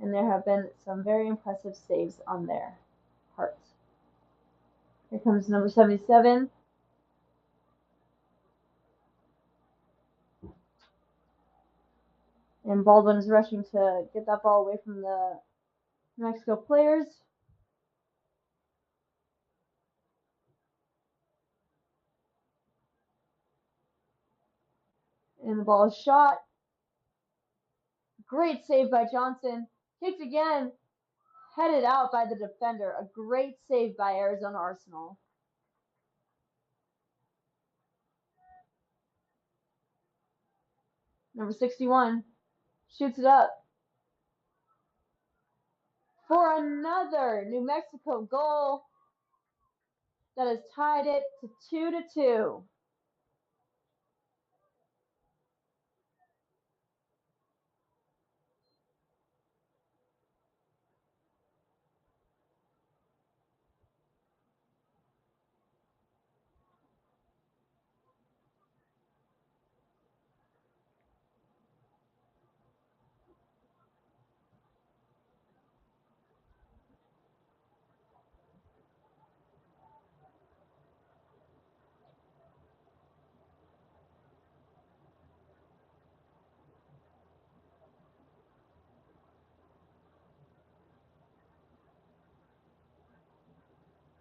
And there have been some very impressive saves on their part. Here comes number 77. And Baldwin is rushing to get that ball away from the Mexico players. And the ball is shot. Great save by Johnson. Kicked again. Headed out by the defender. A great save by Arizona Arsenal. Number 61 shoots it up for another New Mexico goal that has tied it to 2-2.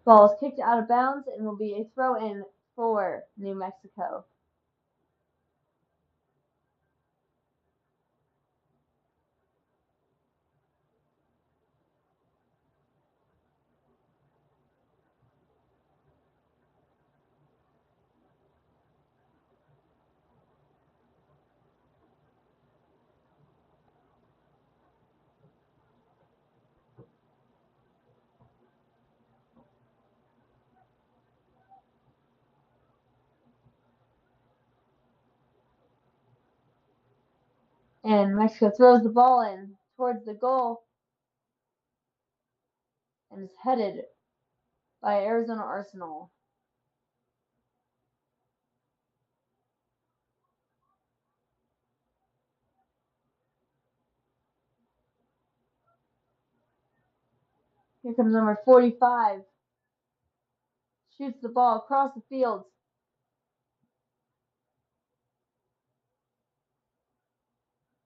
Ball is kicked out of bounds and will be a throw in for New Mexico. And Mexico throws the ball in towards the goal and is headed by Arizona Arsenal. Here comes number 45. Shoots the ball across the field.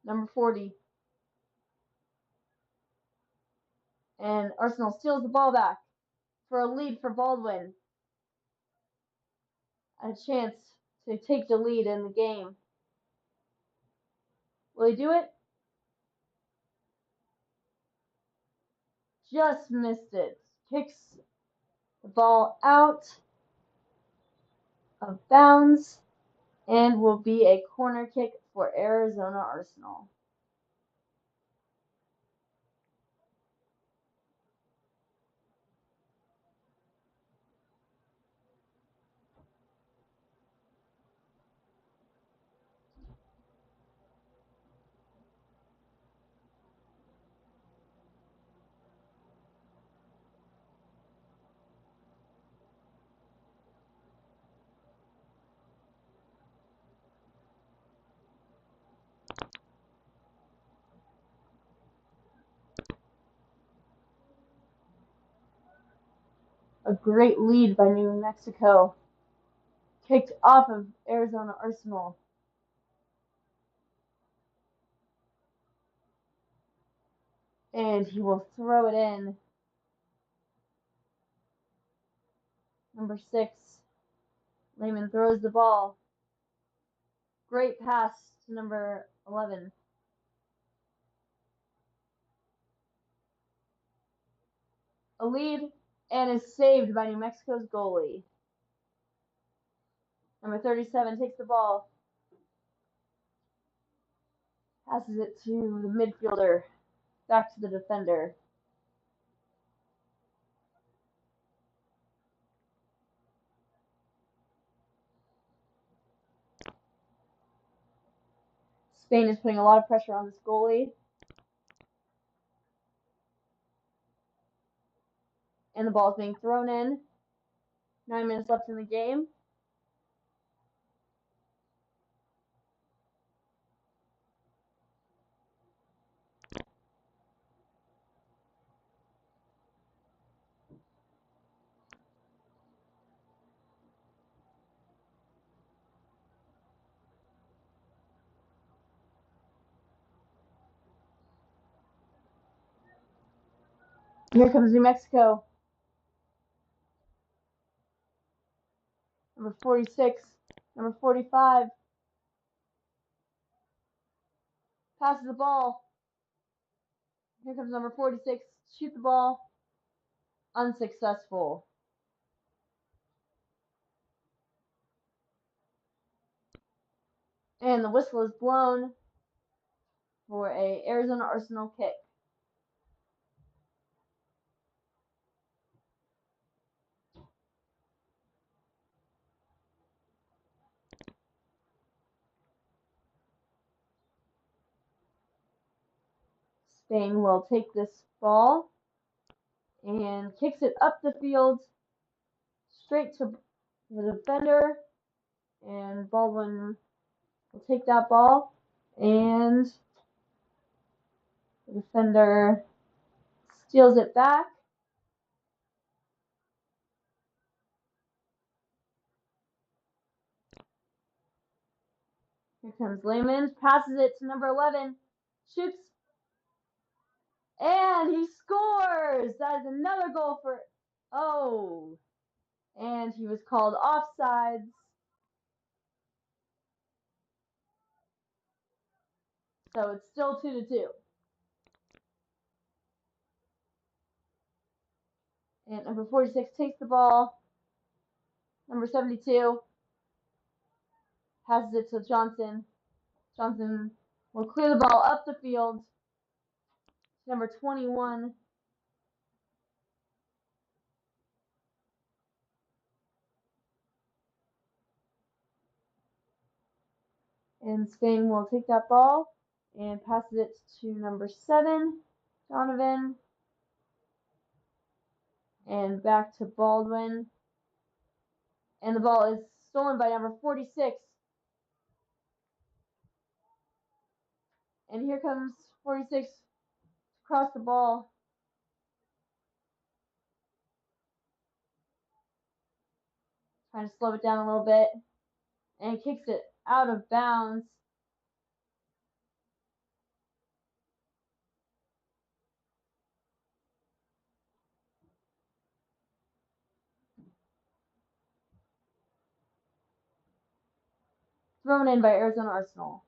Number 40. And Arsenal steals the ball back for a lead for Baldwin. A chance to take the lead in the game. Will he do it? Just missed it. Kicks the ball out of bounds and will be a corner kick for Arizona Arsenal. A great lead by New Mexico. Kicked off of Arizona Arsenal. And he will throw it in. Number 6. Lehman throws the ball. Great pass to number 11. A lead and is saved by New Mexico's goalie. Number 37 takes the ball. Passes it to the midfielder. Back to the defender. Spain is putting a lot of pressure on this goalie. And the ball is being thrown in. 9 minutes left in the game. Here comes New Mexico. Number 46, number 45. Passes the ball. Here comes number 46. Shoot the ball. Unsuccessful. And the whistle is blown for a Arizona Arsenal kick. Spain will take this ball and kicks it up the field straight to the defender, and Baldwin will take that ball, and the defender steals it back. Here comes Lehman, passes it to number 11, shoots, and he scores! That is another goal for, and he was called offsides. So it's still 2-2. And number 46 takes the ball. Number 72 passes it to Johnson. Johnson will clear the ball up the field. Number 21. And Spain will take that ball and passes it to number 7, Donovan. And back to Baldwin. And the ball is stolen by number 46. And here comes 46 across the ball. Trying to slow it down a little bit. And kicks it out of bounds. Thrown in by Arizona Arsenal.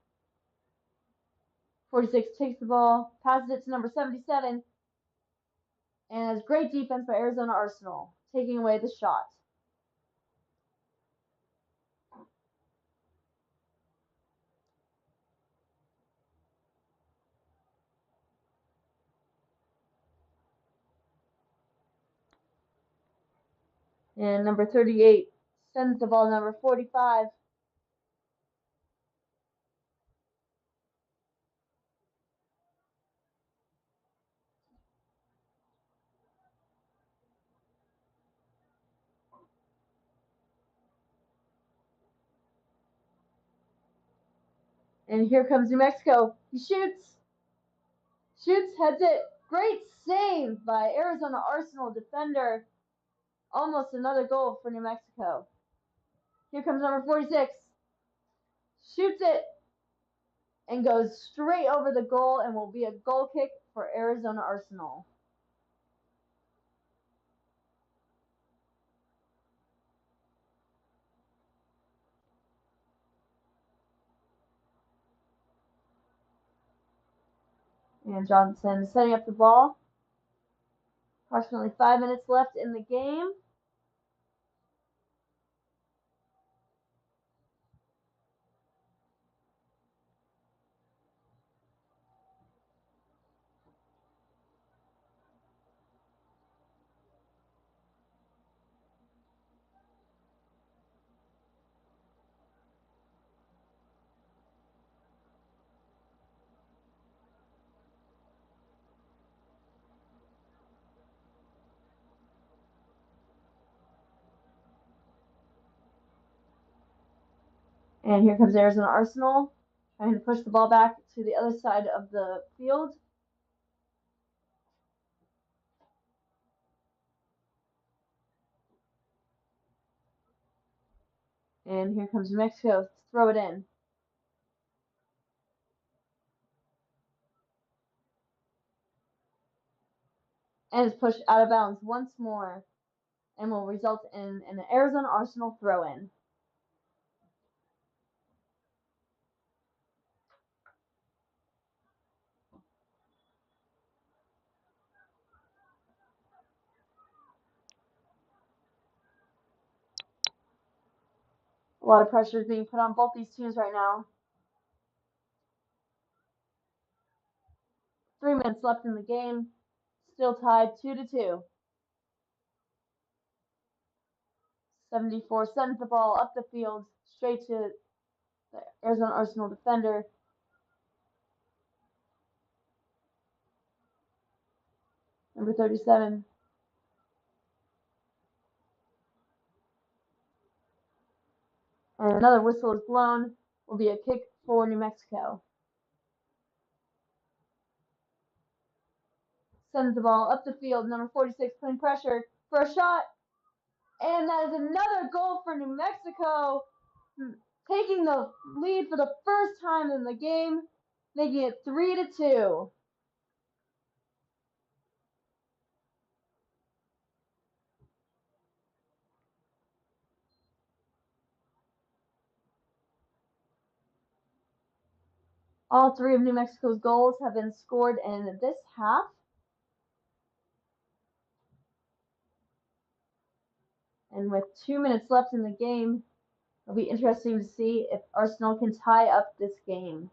46 takes the ball, passes it to number 77, and has great defense by Arizona Arsenal, taking away the shot. And number 38 sends the ball to number 45. And here comes New Mexico. He shoots, heads it. Great save by Arizona Arsenal defender. Almost another goal for New Mexico. Here comes number 46. Shoots it and goes straight over the goal and will be a goal kick for Arizona Arsenal. And Johnson setting up the ball. Approximately 5 minutes left in the game. And here comes Arizona Arsenal, trying to push the ball back to the other side of the field. And here comes New Mexico to throw it in. And it's pushed out of bounds once more and will result in an Arizona Arsenal throw-in. A lot of pressure is being put on both these teams right now. 3 minutes left in the game. Still tied 2-2. 74 sends the ball up the field straight to the Arizona Arsenal defender. Number 37. And another whistle is blown. Will be a kick for New Mexico. Sends the ball up the field. Number 46 putting pressure for a shot. And that is another goal for New Mexico, taking the lead for the first time in the game, making it 3-2. All three of New Mexico's goals have been scored in this half. And with 2 minutes left in the game, it'll be interesting to see if Arsenal can tie up this game.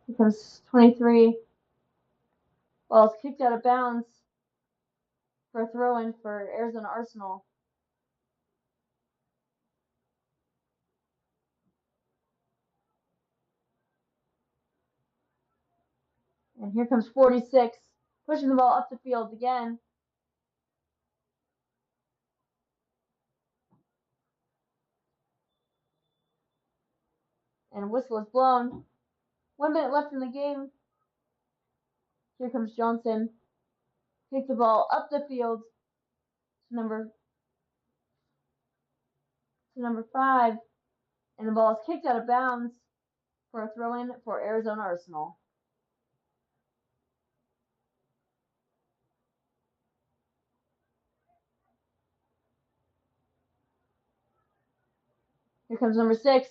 Here comes 23. Ball is kicked out of bounds for a throw-in for Arizona Arsenal. And here comes 46, pushing the ball up the field again. And a whistle is blown. 1 minute left in the game. Here comes Johnson. Kick the ball up the field to number 5. And the ball is kicked out of bounds for a throw-in for Arizona Arsenal. Here comes number 6.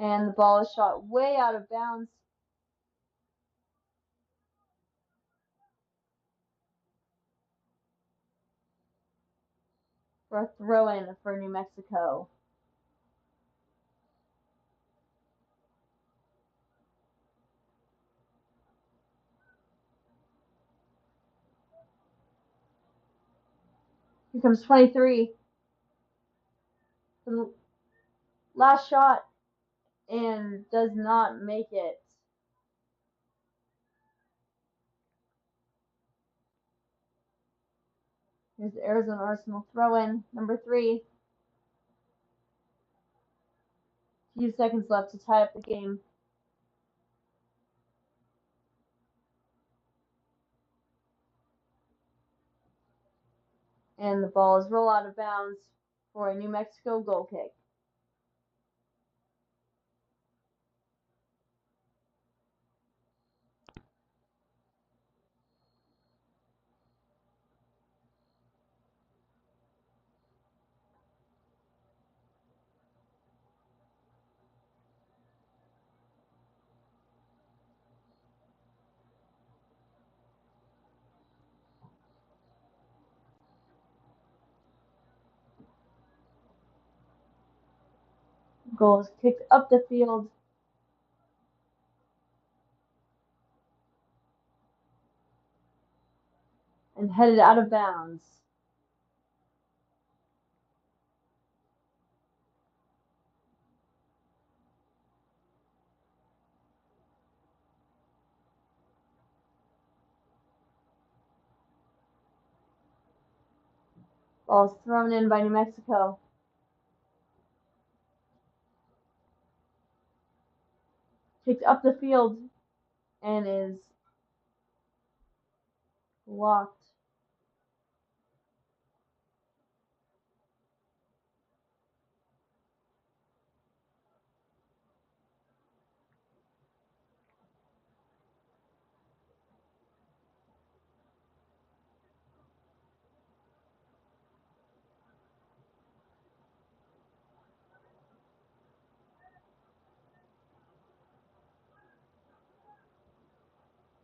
And the ball is shot way out of bounds. For a throw-in for New Mexico. Here comes 23. The last shot and does not make it. Here's the Arizona Arsenal throw-in, number 3. Few seconds left to tie up the game. And the ball is rolled out of bounds for a New Mexico goal kick. Goal is kicked up the field. and headed out of bounds. Ball is thrown in by New Mexico. Kicked up the field and is blocked.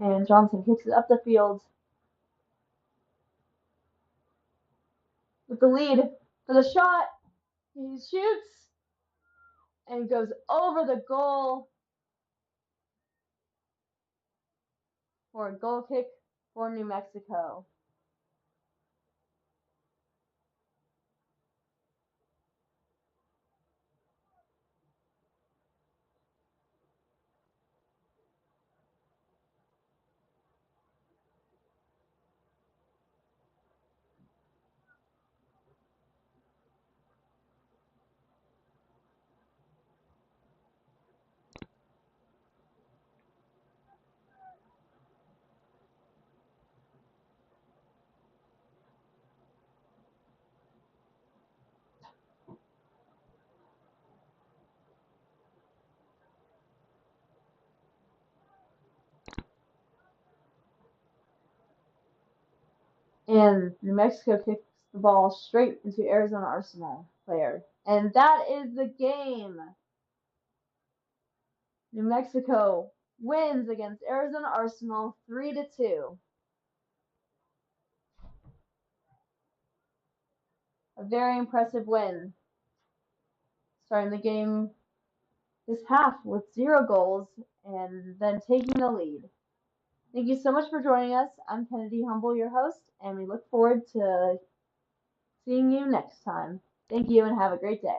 And Johnson kicks it up the field with the lead for the shot. He shoots and goes over the goal for a goal kick for New Mexico. And New Mexico kicks the ball straight into Arizona Arsenal player. And that is the game. New Mexico wins against Arizona Arsenal 3-2. A very impressive win. Starting the game this half with 0 goals and then taking the lead. Thank you so much for joining us. I'm Kennedy Humble, your host, and we look forward to seeing you next time. Thank you and have a great day.